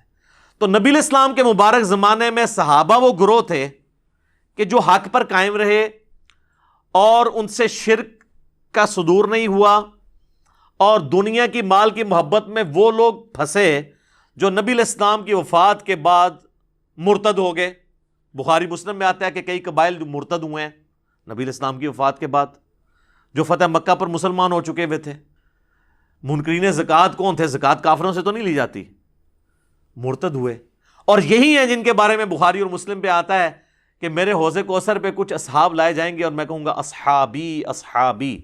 تو نبی علیہ السلام کے مبارک زمانے میں صحابہ وہ گروہ تھے کہ جو حق پر قائم رہے اور ان سے شرک کا صدور نہیں ہوا، اور دنیا کی مال کی محبت میں وہ لوگ پھنسے جو نبی علیہ السلام کی وفات کے بعد مرتد ہو گئے۔ بخاری مسلم میں آتا ہے کہ کئی قبائل جو مرتد ہوئے ہیں نبی علیہ السلام کی وفات کے بعد، جو فتح مکہ پر مسلمان ہو چکے ہوئے تھے۔ منکرین زکوٰۃ کون تھے؟ زکوٰۃ کافروں سے تو نہیں لی جاتی، مرتد ہوئے، اور یہی ہیں جن کے بارے میں بخاری اور مسلم پہ آتا ہے کہ میرے حوض کوثر پہ کچھ اصحاب لائے جائیں گے اور میں کہوں گا اصحابی اصحابی،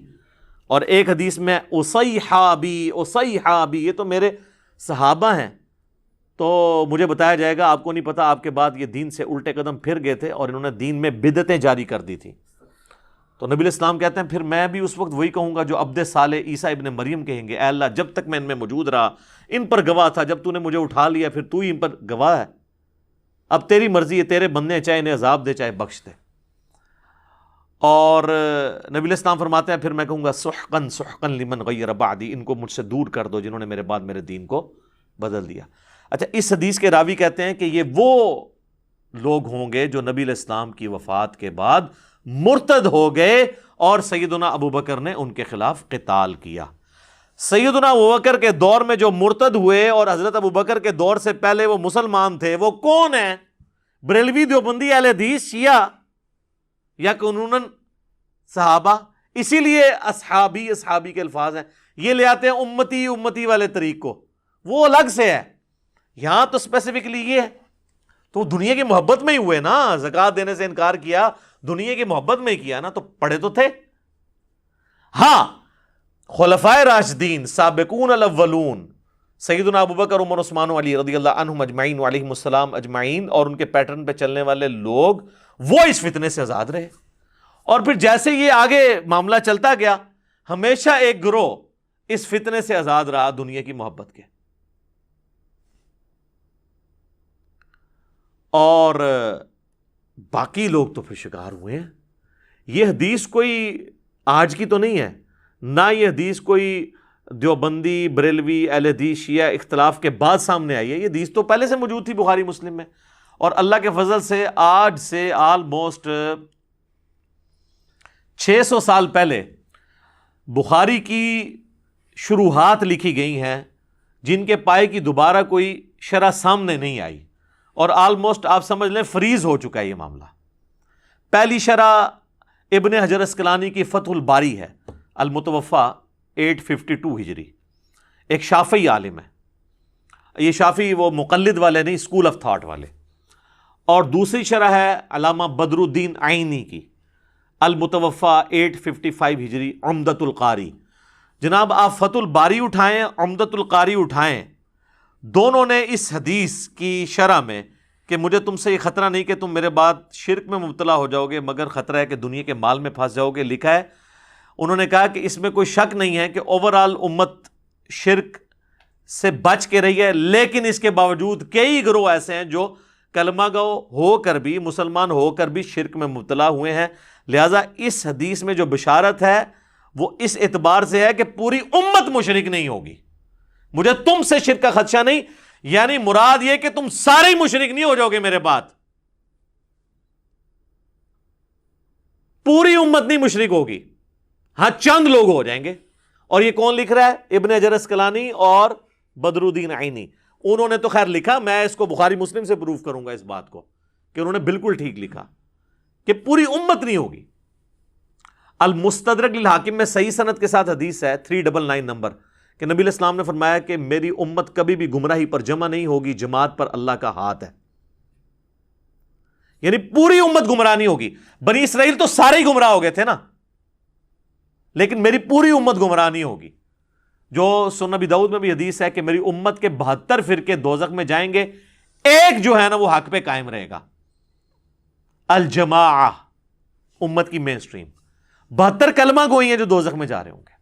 اور ایک حدیث میں اصیحابی اصیحابی، یہ تو میرے صحابہ ہیں۔ تو مجھے بتایا جائے گا آپ کو نہیں پتا، آپ کے بعد یہ دین سے الٹے قدم پھر گئے تھے اور انہوں نے دین میں بدعتیں جاری کر دی تھی۔ تو نبی علیہ السلام کہتے ہیں پھر میں بھی اس وقت وہی کہوں گا جو عبد صالح عیسیٰ ابن مریم کہیں گے، اے اللہ جب تک میں ان میں موجود رہا ان پر گواہ تھا، جب تو نے مجھے اٹھا لیا پھر تو ہی ان پر گواہ ہے، اب تیری مرضی ہے، تیرے بندے چاہے انہیں عذاب دے چاہے بخش دے۔ اور نبی علیہ السلام فرماتے ہیں پھر میں کہوں گا سحقن سحقن لمن غیر بعدی، ان کو مجھ سے دور کر دو جنہوں نے میرے بعد میرے دین کو بدل دیا۔ اچھا اس حدیث کے راوی کہتے ہیں کہ یہ وہ لوگ ہوں گے جو نبی علیہ السلام کی وفات کے بعد مرتد ہو گئے اور سیدنا ابو بکر نے ان کے خلاف قتال کیا۔ سیدنا ابو بکر کے دور میں جو مرتد ہوئے اور حضرت ابو بکر کے دور سے پہلے وہ مسلمان تھے، وہ کون ہیں؟ بریلوی دیوبندی اہل حدیث شیعہ یا قانوناً صحابہ؟ اسی لیے اصحابی اصحابی کے الفاظ ہیں، یہ لے آتے ہیں امتی امتی والے طریق کو، وہ الگ سے ہے، یہاں تو اسپیسیفکلی یہ ہے۔ تو وہ دنیا کی محبت میں ہی ہوئے نا، زکوٰۃ دینے سے انکار کیا، دنیا کی محبت میں ہی کیا نا، تو پڑھے تو تھے۔ ہاں خلفائے راشدین سابقون الاولون سیدنا ابوبکر، عمر، عثمان و علی رضی اللہ عنہم اجمعین وعلیہم السلام اجمعین، اور ان کے پیٹرن پہ چلنے والے لوگ وہ اس فتنے سے آزاد رہے۔ اور پھر جیسے یہ آگے معاملہ چلتا گیا، ہمیشہ ایک گروہ اس فتنے سے آزاد رہا دنیا کی محبت کے، اور باقی لوگ تو پھر شکار ہوئے ہیں۔ یہ حدیث کوئی آج کی تو نہیں ہے، نہ یہ حدیث کوئی دیوبندی، بریلوی، اہل حدیث، شیعہ اختلاف کے بعد سامنے آئی ہے، یہ حدیث تو پہلے سے موجود تھی بخاری مسلم میں، اور اللہ کے فضل سے آج سے آلموسٹ 600 سال پہلے بخاری کی شروحات لکھی گئی ہیں، جن کے پائے کی دوبارہ کوئی شرح سامنے نہیں آئی، اور آلموسٹ آپ سمجھ لیں فریز ہو چکا ہے یہ معاملہ۔ پہلی شرح ابن حجر اسقلانی کی فتح الباری ہے، المتوفا 852 ہجری، ایک شافعی عالم ہے، یہ شافعی وہ مقلد والے نہیں، اسکول آف تھاٹ والے۔ اور دوسری شرح ہے علامہ بدر الدین عینی کی، المتوفا 855 ہجری، عمدۃ القاری۔ جناب آپ فتح الباری اٹھائیں، عمدۃ القاری اٹھائیں، دونوں نے اس حدیث کی شرح میں کہ مجھے تم سے یہ خطرہ نہیں کہ تم میرے بعد شرک میں مبتلا ہو جاؤ گے، مگر خطرہ ہے کہ دنیا کے مال میں پھنس جاؤ گے، لکھا ہے انہوں نے کہا کہ اس میں کوئی شک نہیں ہے کہ اوورآل امت شرک سے بچ کے رہی ہے، لیکن اس کے باوجود کئی گروہ ایسے ہیں جو کلمہ گو ہو کر بھی، مسلمان ہو کر بھی شرک میں مبتلا ہوئے ہیں۔ لہٰذا اس حدیث میں جو بشارت ہے وہ اس اعتبار سے ہے کہ پوری امت مشرک نہیں ہوگی، مجھے تم سے شرک کا خدشہ نہیں، یعنی مراد یہ کہ تم سارے ہی مشرک نہیں ہو جاؤ گے میرے بعد، پوری امت نہیں مشرک ہوگی، ہاں چند لوگ ہو جائیں گے۔ اور یہ کون لکھ رہا ہے؟ ابن حجر اسقلانی اور بدر الدین عینی، انہوں نے تو خیر لکھا، میں اس کو بخاری مسلم سے پروف کروں گا اس بات کو کہ انہوں نے بالکل ٹھیک لکھا کہ پوری امت نہیں ہوگی۔ المستدرک للحاکم میں صحیح سند کے ساتھ حدیث ہے 399 نمبر کہ نبی علیہ السلام نے فرمایا کہ میری امت کبھی بھی گمراہی پر جمع نہیں ہوگی، جماعت پر اللہ کا ہاتھ ہے، یعنی پوری امت گمراہ نہیں ہوگی۔ بنی اسرائیل تو سارے ہی گمراہ ہو گئے تھے نا، لیکن میری پوری امت گمراہ نہیں ہوگی۔ جو سنن نبی داؤد میں بھی حدیث ہے کہ میری امت کے 72 فرقے دوزخ میں جائیں گے، ایک جو ہے نا وہ حق پہ قائم رہے گا، الجماعہ، امت کی مین سٹریم۔ 72 کلمہ گوئی ہیں جو دوزخ میں جا رہے ہوں گے۔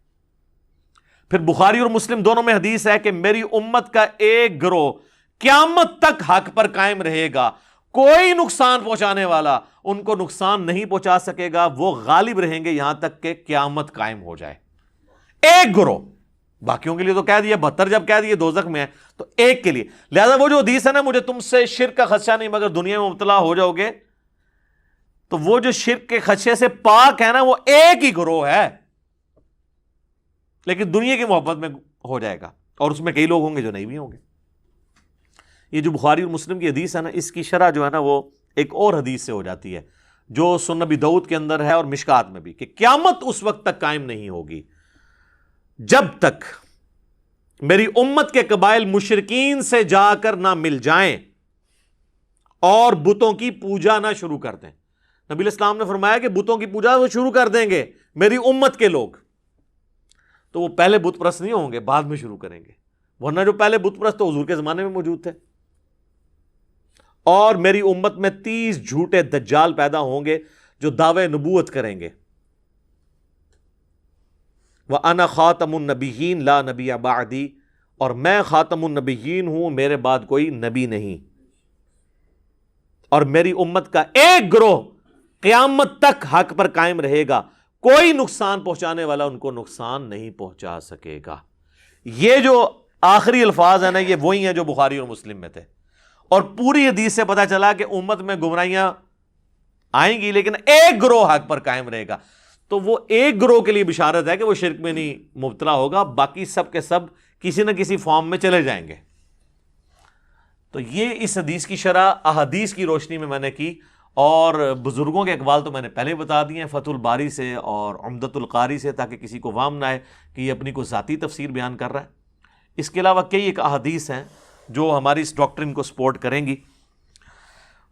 پھر بخاری اور مسلم دونوں میں حدیث ہے کہ میری امت کا ایک گروہ قیامت تک حق پر قائم رہے گا، کوئی نقصان پہنچانے والا ان کو نقصان نہیں پہنچا سکے گا، وہ غالب رہیں گے یہاں تک کہ قیامت قائم ہو جائے۔ ایک گروہ، باقیوں کے لیے تو کہہ دیا 72 جب کہہ دیے دوزخ میں ہے تو ایک کے لیے۔ لہذا وہ جو حدیث ہے نا مجھے تم سے شرک کا خدشہ نہیں مگر دنیا میں مبتلا ہو جاؤ گے، تو وہ جو شرک کے خدشے سے پاک ہے نا وہ ایک ہی گروہ ہے، لیکن دنیا کی محبت میں ہو جائے گا، اور اس میں کئی لوگ ہوں گے جو نہیں بھی ہوں گے۔ یہ جو بخاری اور مسلم کی حدیث ہے نا، اس کی شرح جو ہے نا وہ ایک اور حدیث سے ہو جاتی ہے جو سنن نبی داؤد کے اندر ہے اور مشکات میں بھی، کہ قیامت اس وقت تک قائم نہیں ہوگی جب تک میری امت کے قبائل مشرکین سے جا کر نہ مل جائیں اور بتوں کی پوجا نہ شروع کر دیں۔ نبی علیہ السلام نے فرمایا کہ بتوں کی پوجا وہ شروع کر دیں گے میری امت کے لوگ، تو وہ پہلے بت پرست نہیں ہوں گے، بعد میں شروع کریں گے، ورنہ جو پہلے بت پرست تو حضور کے زمانے میں موجود تھے۔ اور میری امت میں 30 جھوٹے دجال پیدا ہوں گے جو دعوے نبوت کریں گے، وَأَنَا خَاتَمُ النَّبِيِّينَ لَا نَبِيَّ بَعْدِي، اور میں خاتم النبیین ہوں، میرے بعد کوئی نبی نہیں۔ اور میری امت کا ایک گروہ قیامت تک حق پر قائم رہے گا، کوئی نقصان پہنچانے والا ان کو نقصان نہیں پہنچا سکے گا۔ یہ جو آخری الفاظ ہیں نا یہ وہی ہیں جو بخاری اور مسلم میں تھے، اور پوری حدیث سے پتہ چلا کہ امت میں گمراہیاں آئیں گی لیکن ایک گروہ حق پر قائم رہے گا۔ تو وہ ایک گروہ کے لیے بشارت ہے کہ وہ شرک میں نہیں مبتلا ہوگا، باقی سب کے سب کسی نہ کسی فارم میں چلے جائیں گے۔ تو یہ اس حدیث کی شرح احادیث کی روشنی میں نے کی، اور بزرگوں کے اقوال تو میں نے پہلے بتا دیے ہیں فتح الباری سے اور عمدۃ القاری سے، تاکہ کسی کو وہم نہ آئے کہ یہ اپنی کوئی ذاتی تفسیر بیان کر رہا ہے۔ اس کے علاوہ کئی ایک احادیث ہیں جو ہماری اس ڈاکٹرن کو سپورٹ کریں گی۔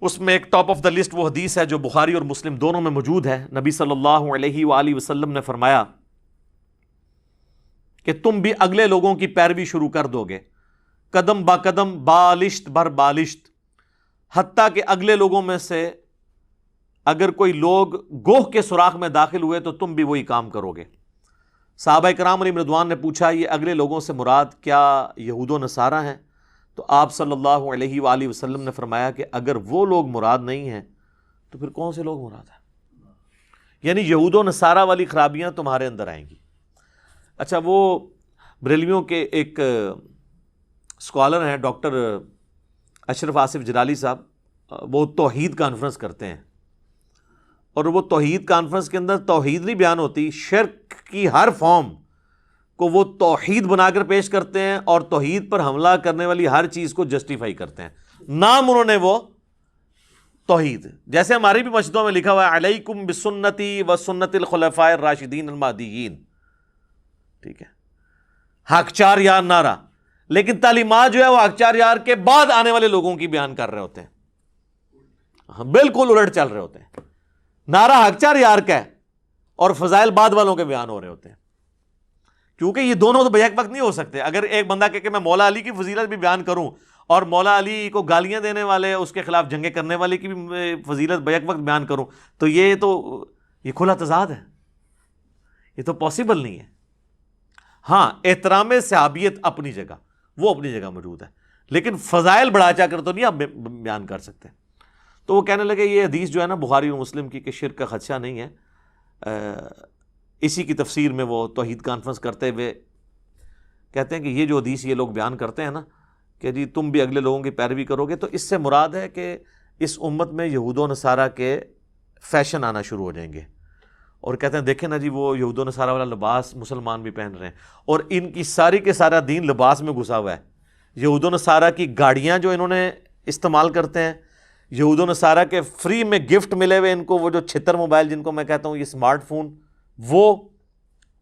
اس میں ایک ٹاپ آف دا لسٹ وہ حدیث ہے جو بخاری اور مسلم دونوں میں موجود ہے. نبی صلی اللہ علیہ وآلہ وسلم نے فرمایا کہ تم بھی اگلے لوگوں کی پیروی شروع کر دو گے قدم با قدم بالشت بر بالشت، حتیٰ کہ اگلے لوگوں میں سے اگر کوئی لوگ گوہ کے سوراخ میں داخل ہوئے تو تم بھی وہی کام کرو گے. صحابہ کرام علیہم رضوان نے پوچھا یہ اگلے لوگوں سے مراد کیا یہود و نصارہ ہیں؟ تو آپ صلی اللہ علیہ وآلہ وسلم نے فرمایا کہ اگر وہ لوگ مراد نہیں ہیں تو پھر کون سے لوگ مراد ہیں؟ یعنی یہود و نصارہ والی خرابیاں تمہارے اندر آئیں گی. اچھا، وہ بریلویوں کے ایک اسکالر ہیں ڈاکٹر اشرف آصف جلالی صاحب، وہ توحید کانفرنس کرتے ہیں، اور وہ توحید کانفرنس کے اندر توحید نہیں بیان ہوتی، شرک کی ہر فارم کو وہ توحید بنا کر پیش کرتے ہیں اور توحید پر حملہ کرنے والی ہر چیز کو جسٹیفائی کرتے ہیں. نام انہوں نے وہ توحید، جیسے ہماری بھی مسجدوں میں لکھا ہوا ہے علیکم بسنتی و سنت الخلفاء الراشدین المہدیین، ٹھیک ہے، حق چار یار نعرہ، لیکن تعلیمات جو ہے وہ حق چار یار کے بعد آنے والے لوگوں کی بیان کر رہے ہوتے ہیں، بالکل الٹ چل رہے ہوتے ہیں. نعرہ حق چار یار کا ہے اور فضائل بعد والوں کے بیان ہو رہے ہوتے ہیں، کیونکہ یہ دونوں تو بیک وقت نہیں ہو سکتے. اگر ایک بندہ کہ میں مولا علی کی فضیلت بھی بیان کروں اور مولا علی کو گالیاں دینے والے اس کے خلاف جنگیں کرنے والے کی بھی فضیلت بیک وقت بیان کروں تو یہ کھلا تضاد ہے، یہ تو پاسبل نہیں ہے. ہاں، احترام صحابیت اپنی جگہ، وہ اپنی جگہ موجود ہے، لیکن فضائل بڑھا چا کر تو نہیں آپ بیان کر سکتے. تو وہ کہنے لگے یہ حدیث جو ہے نا بخاری اور مسلم کی کہ شرک کا خدشہ نہیں ہے. اسی کی تفسیر میں وہ توحید کانفرنس کرتے ہوئے کہتے ہیں کہ یہ جو حدیث یہ لوگ بیان کرتے ہیں نا کہ جی تم بھی اگلے لوگوں کی پیروی کرو گے، تو اس سے مراد ہے کہ اس امت میں یہود و نصارہ کے فیشن آنا شروع ہو جائیں گے. اور کہتے ہیں دیکھیں نا جی وہ یہود و نصارہ والا لباس مسلمان بھی پہن رہے ہیں، اور ان کی ساری کے سارا دین لباس میں گھسا ہوا ہے. یہود و نصارہ کی گاڑیاں جو انہوں نے استعمال کرتے ہیں، یہود و نصارہ کے فری میں گفٹ ملے ہوئے ان کو، وہ جو 76 موبائل جن کو میں کہتا ہوں یہ اسمارٹ فون، وہ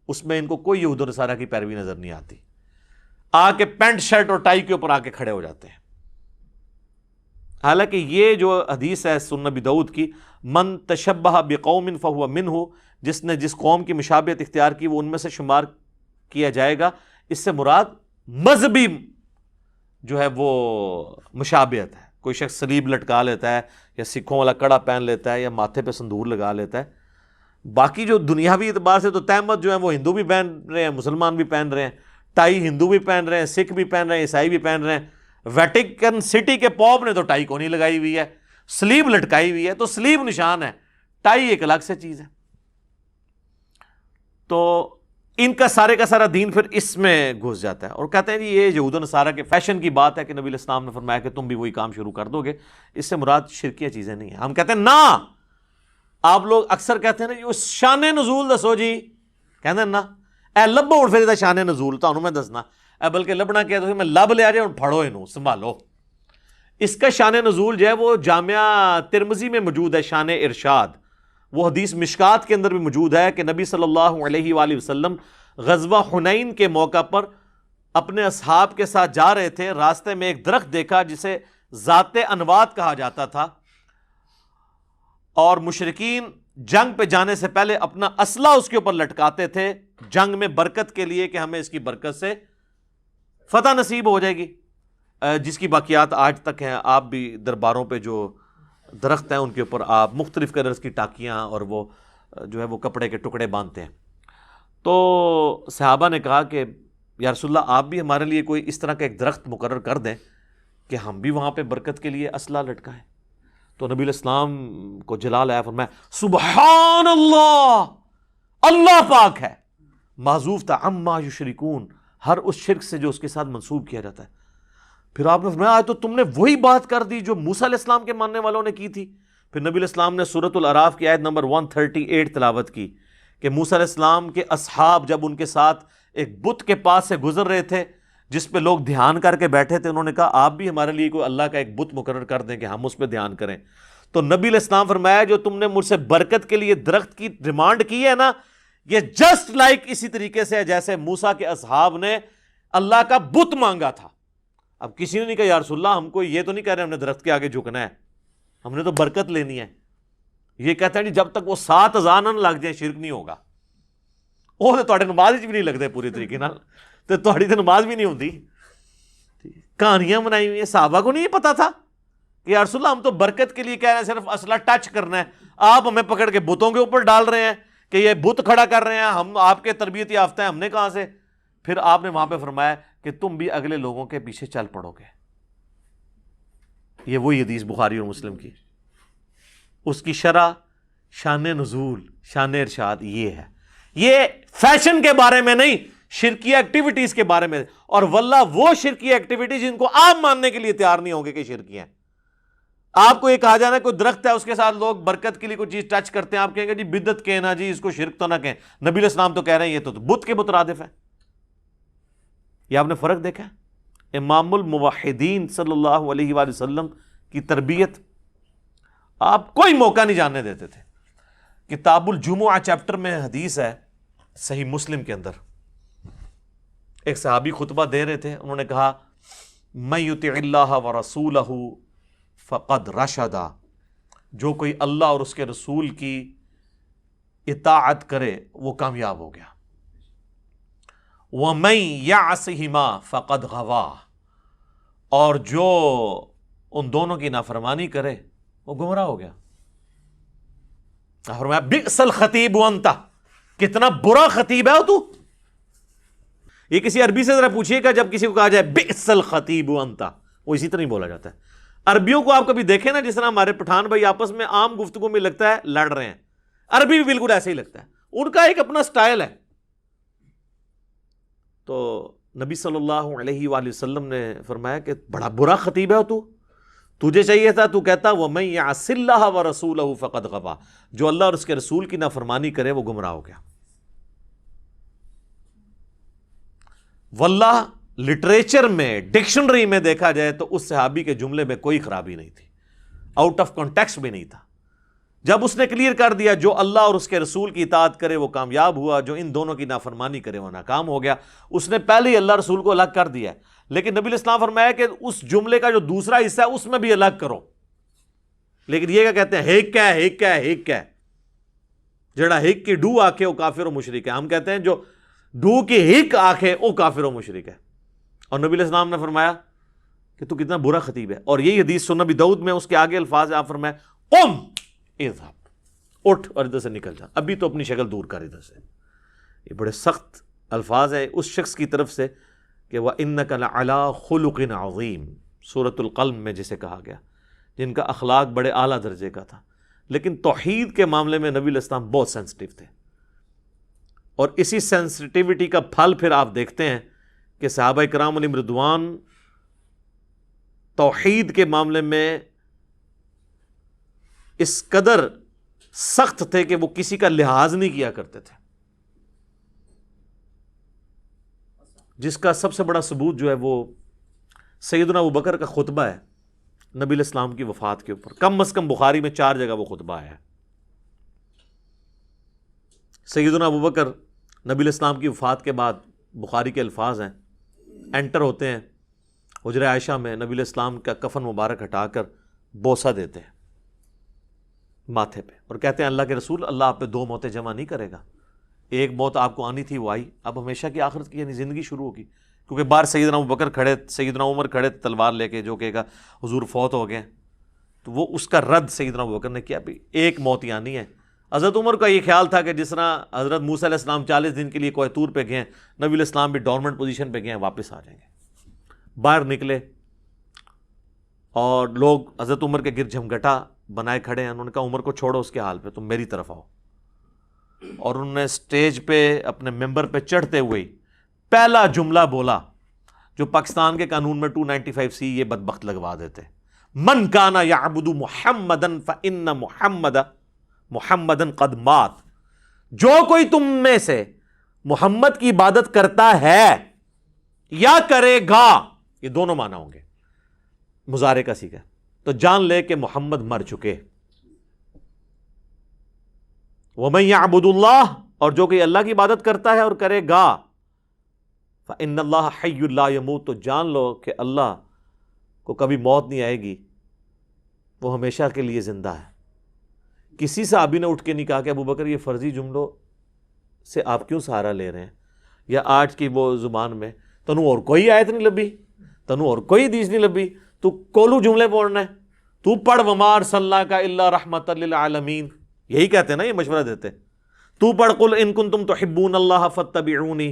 اس میں ان کو کوئی یہود و نصارہ کی پیروی نظر نہیں آتی. آ کے پینٹ شرٹ اور ٹائی کے اوپر آ کے کھڑے ہو جاتے ہیں. حالانکہ یہ جو حدیث ہے سنن ابی داؤد کی، من تشبہ بقوم فہو منہ، جس نے جس قوم کی مشابہت اختیار کی وہ ان میں سے شمار کیا جائے گا. اس سے مراد مذہبی جو ہے وہ مشابہت ہے. کوئی شخص صلیب لٹکا لیتا ہے یا سکھوں والا کڑا پہن لیتا ہے یا ماتھے پہ سندور لگا لیتا ہے. باقی جو دنیاوی اعتبار سے تو تہمت جو ہے وہ ہندو بھی پہن رہے ہیں، مسلمان بھی پہن رہے ہیں، ٹائی ہندو بھی پہن رہے ہیں، سکھ بھی پہن رہے ہیں، عیسائی بھی پہن رہے ہیں. ویٹیکن سٹی کے پوپ نے تو ٹائی کو نہیں لگائی ہوئی ہے، سلیب لٹکائی ہوئی ہے. تو سلیب نشان ہے، ٹائی ایک الگ سے چیز ہے. تو ان کا سارے کا سارا دین پھر اس میں گھس جاتا ہے اور کہتے ہیں جی یہ یہود و نصارہ کے فیشن کی بات ہے کہ نبی علیہ السلام نے فرمایا کہ تم بھی وہی کام شروع کر دو گے. اس سے مراد شرکیہ چیزیں نہیں ہیں. ہم کہتے ہیں نا، آپ لوگ اکثر کہتے ہیں نا یہ شان نزول دسو جی، کہتے ہیں نا اے لبو اٹھ پھر شان نزول تو میں دسنا اے، بلکہ لبنا کیا تو میں لب لیا جائے اور پھڑو انہوں سنبھالو. اس کا شان نزول جو ہے وہ جامعہ ترمذی میں موجود ہے، شان ارشاد. وہ حدیث مشکات کے اندر بھی موجود ہے کہ نبی صلی اللہ علیہ وآلہ وسلم غزوہ حنین کے موقع پر اپنے اصحاب کے ساتھ جا رہے تھے. راستے میں ایک درخت دیکھا جسے ذات انوات کہا جاتا تھا، اور مشرکین جنگ پہ جانے سے پہلے اپنا اسلحہ اس کے اوپر لٹکاتے تھے جنگ میں برکت کے لیے کہ ہمیں اس کی برکت سے فتح نصیب ہو جائے گی، جس کی باقیات آج تک ہیں. آپ بھی درباروں پہ جو درخت ہیں ان کے اوپر آپ مختلف کلرز کی ٹاکیاں اور وہ جو ہے وہ کپڑے کے ٹکڑے باندھتے ہیں. تو صحابہ نے کہا کہ یا رسول اللہ آپ بھی ہمارے لیے کوئی اس طرح کا ایک درخت مقرر کر دیں کہ ہم بھی وہاں پہ برکت کے لیے اسلحہ لٹکائیں. تو نبی علیہ السلام کو جلال آیا، فرمایا سبحان اللہ، اللہ پاک ہے، معذوف تھا عما یشرکون، ہر اس شرک سے جو اس کے ساتھ منسوب کیا جاتا ہے. پھر آپ نے فرمایا تو تم نے وہی بات کر دی جو موسیٰ علیہ السلام کے ماننے والوں نے کی تھی. پھر نبی علیہ السلام نے سورۃ الاعراف کی آیت نمبر 138 تلاوت کی کہ موسیٰ علیہ السلام کے اصحاب جب ان کے ساتھ ایک بت کے پاس سے گزر رہے تھے جس پہ لوگ دھیان کر کے بیٹھے تھے، انہوں نے کہا آپ بھی ہمارے لیے کوئی اللہ کا ایک بت مقرر کر دیں کہ ہم اس پہ دھیان کریں. تو نبی علیہ السلام فرمایا جو تم نے مجھ سے برکت کے لیے درخت کی ڈیمانڈ کی ہے نا، یہ جسٹ لائک اسی طریقے سے ہے جیسے موسیٰ کے اصحاب نے اللہ کا بت مانگا تھا. اب کسی نے نہیں کہا یا رسول اللہ ہم کو یہ تو نہیں کہہ رہے ہم نے درخت کے آگے جھکنا ہے، ہم نے تو برکت لینی ہے. یہ کہتا ہے جی جب تک وہ 7 اذان نہ لگ جائیں شرک نہیں ہوگا. وہ تو تواڈے نماز بھی نہیں لگتے پوری طریقے نال, تو تواڈی تو نماز بھی نہیں ہوتی. کہانیاں بنائی ہوئی ہیں, صحابہ کو نہیں پتا تھا کہ یا رسول اللہ ہم تو برکت کے لیے کہہ رہے ہیں, صرف اسلحہ ٹچ کرنا ہے, آپ ہمیں پکڑ کے بتوں کے اوپر ڈال رہے ہیں کہ یہ بت کھڑا کر رہے ہیں, ہم آپ کے تربیت یافتہ ہیں, ہم نے کہاں سے. پھر آپ نے وہاں پہ فرمایا کہ تم بھی اگلے لوگوں کے پیچھے چل پڑو گے. یہ وہی حدیث بخاری اور مسلم کی, اس کی شرح, شان نزول, شان ارشاد یہ ہے. یہ فیشن کے بارے میں نہیں, شرکی ایکٹیویٹیز کے بارے میں. اور واللہ وہ شرکی ایکٹیویٹیز جن کو آپ ماننے کے لیے تیار نہیں ہوں گے کہ شرکی ہیں. آپ کو یہ کہا جانا ہے کوئی درخت ہے اس کے ساتھ لوگ برکت کے لیے کوئی چیز ٹچ کرتے ہیں, آپ کہیں گے جی بدعت کہنا, جی اس کو شرک تو نہ کہیں. نبی علیہ السلام تو کہہ رہے ہیں یہ تو بت کے مترادف ہے. یہ آپ نے فرق دیکھا ہے. امام الموحدین صلی اللہ علیہ وآلہ وسلم کی تربیت آپ کوئی موقع نہیں جاننے دیتے تھے. کتاب الجمعہ چیپٹر میں حدیث ہے صحیح مسلم کے اندر, ایک صحابی خطبہ دے رہے تھے, انہوں نے کہا من یطع اللہ ورسولہ فقد رشدا, جو کوئی اللہ اور اس کے رسول کی اطاعت کرے وہ کامیاب ہو گیا. ومن یعصہما فقد غوا, اور جو ان دونوں کی نافرمانی کرے وہ گمراہ ہو گیا. فرمایا بئس الخطیب انت, کتنا برا خطیب ہے تو. یہ کسی عربی سے ذرا پوچھیے گا جب کسی کو کہا جائے بئس الخطیب انت, وہ اسی طرح ہی بولا جاتا ہے. عربیوں کو آپ کبھی دیکھیں نا, جس طرح ہمارے پٹھان بھائی آپس میں عام گفتگو میں لگتا ہے لڑ رہے ہیں, عربی بھی بالکل ایسے ہی لگتا ہے. ان کا ایک اپنا سٹائل ہے. تو نبی صلی اللہ علیہ وآلہ وسلم نے فرمایا کہ بڑا برا خطیب ہے تو, تجھے چاہیے تھا تو کہتا وَمَن يَعْصِ اللَّهَ وَرَسُولَهُ فَقَدْ غَوَا, جو اللہ اور اس کے رسول کی نافرمانی کرے وہ گمراہ ہو گیا. واللہ لٹریچر میں, ڈکشنری میں دیکھا جائے تو اس صحابی کے جملے میں کوئی خرابی نہیں تھی, آؤٹ آف کانٹیکسٹ بھی نہیں تھا. جب اس نے کلیئر کر دیا جو اللہ اور اس کے رسول کی اطاعت کرے وہ کامیاب ہوا, جو ان دونوں کی نافرمانی کرے وہ ناکام ہو گیا. اس نے پہلے ہی اللہ رسول کو الگ کر دیا ہے, لیکن نبی علیہ السلام فرمایا کہ اس جملے کا جو دوسرا حصہ ہے اس میں بھی الگ کرو. لیکن یہ کیا کہتے ہیں, ہک ہے, ہک ہے, ہک ہے, جڑا ہک کی ڈو آکھے وہ کافر و مشرک ہے. ہم کہتے ہیں جو ڈو کی ہک آکھے وہ کافر و مشرک ہے. اور نبی علیہ السلام نے فرمایا کہ تو کتنا برا خطیب ہے. اور یہی حدیث سنن نبی داؤد میں اس کے آگے الفاظ آپ فرمایا قم اذهب, اٹھ اور ادھر سے نکل جا, ابھی تو اپنی شکل دور کر ادھر سے. یہ بڑے سخت الفاظ ہیں اس شخص کی طرف سے کہ وَإِنَّكَ لَعَلَىٰ خُلُقٍ عَظِيمٍ, سورۃ القلم میں جسے کہا گیا, جن کا اخلاق بڑے اعلیٰ درجے کا تھا. لیکن توحید کے معاملے میں نبی علیہ السلام بہت سینسٹیو تھے. اور اسی سینسٹیوٹی کا پھل پھر آپ دیکھتے ہیں کہ صحابہ کرام علیہم رضوان توحید کے معاملے میں اس قدر سخت تھے کہ وہ کسی کا لحاظ نہیں کیا کرتے تھے. جس کا سب سے بڑا ثبوت جو ہے وہ سیدنا ابوبکر کا خطبہ ہے نبی علیہ السلام کی وفات کے اوپر. کم از کم بخاری میں 4 جگہ وہ خطبہ آیا ہے. سیدنا ابوبکر نبی علیہ السلام کی وفات کے بعد, بخاری کے الفاظ ہیں, انٹر ہوتے ہیں حجرہ عائشہ میں, نبی علیہ السلام کا کفن مبارک ہٹا کر بوسہ دیتے ہیں ماتھے پہ, اور کہتے ہیں اللہ کے رسول اللہ آپ پہ 2 موتیں جمع نہیں کرے گا. ایک موت آپ کو آنی تھی وہ آئی, اب ہمیشہ کی آخرت کی یعنی زندگی شروع ہوگی. کیونکہ باہر سیدنا ابوبکر کھڑے, سیدنا عمر کھڑے تلوار لے کے, جو کہے گا حضور فوت ہو گئے. تو وہ اس کا رد سیدنا ابوبکر نے کیا, بھی ایک موت ہی آنی ہے. حضرت عمر کا یہ خیال تھا کہ جس طرح حضرت موسیٰ علیہ السلام 40 دن کے لیے کوہ طور پہ گئے, نبی علیہ السلام بھی ڈورمنٹ پوزیشن پہ گئے, واپس آ جائیں گے. باہر نکلے اور لوگ حضرت عمر کے گرد جھمگٹا بنائے کھڑے ہیں. انہوں نے کہا عمر کو چھوڑو اس کے حال پہ, تم میری طرف آؤ. اور انہوں نے سٹیج پہ اپنے ممبر پہ چڑھتے ہوئے پہلا جملہ بولا جو پاکستان کے قانون میں 295C یہ بدبخت لگوا دیتے, من کانا یعبد محمدن فإن محمدن قد مات. جو کوئی تم میں سے محمد کی عبادت کرتا ہے یا کرے گا, یہ دونوں معنی ہوں گے, مضارع کا سیغہ, تو جان لے کہ محمد مر چکے. وَمَن يَعْبُدُ اللَّهَ, اور جو کہ اللہ کی عبادت کرتا ہے اور کرے گا, فَإِنَّ اللَّهَ حَيٌّ لَا يَمُوتُ, تو جان لو کہ اللہ کو کبھی موت نہیں آئے گی. وہ ہمیشہ کے لیے زندہ ہے. کسی صحابی نے اٹھ کے نہیں کہا کہ ابو بکر یہ فرضی جملوں سے آپ کیوں سہارا لے رہے ہیں, یا آج کی وہ زبان میں تنو اور کوئی آیت نہیں لبھی, تنو اور کوئی حدیث نہیں لبھی, تو کولو جملے پڑھنا ہے, تو پڑھ وما ارسلناک الا رحمۃ للعالمین, یہی کہتے ہیں نا, یہ مشورہ دیتے. تو پڑھ قل ان کنتم تحبون اللہ فاتبعونی,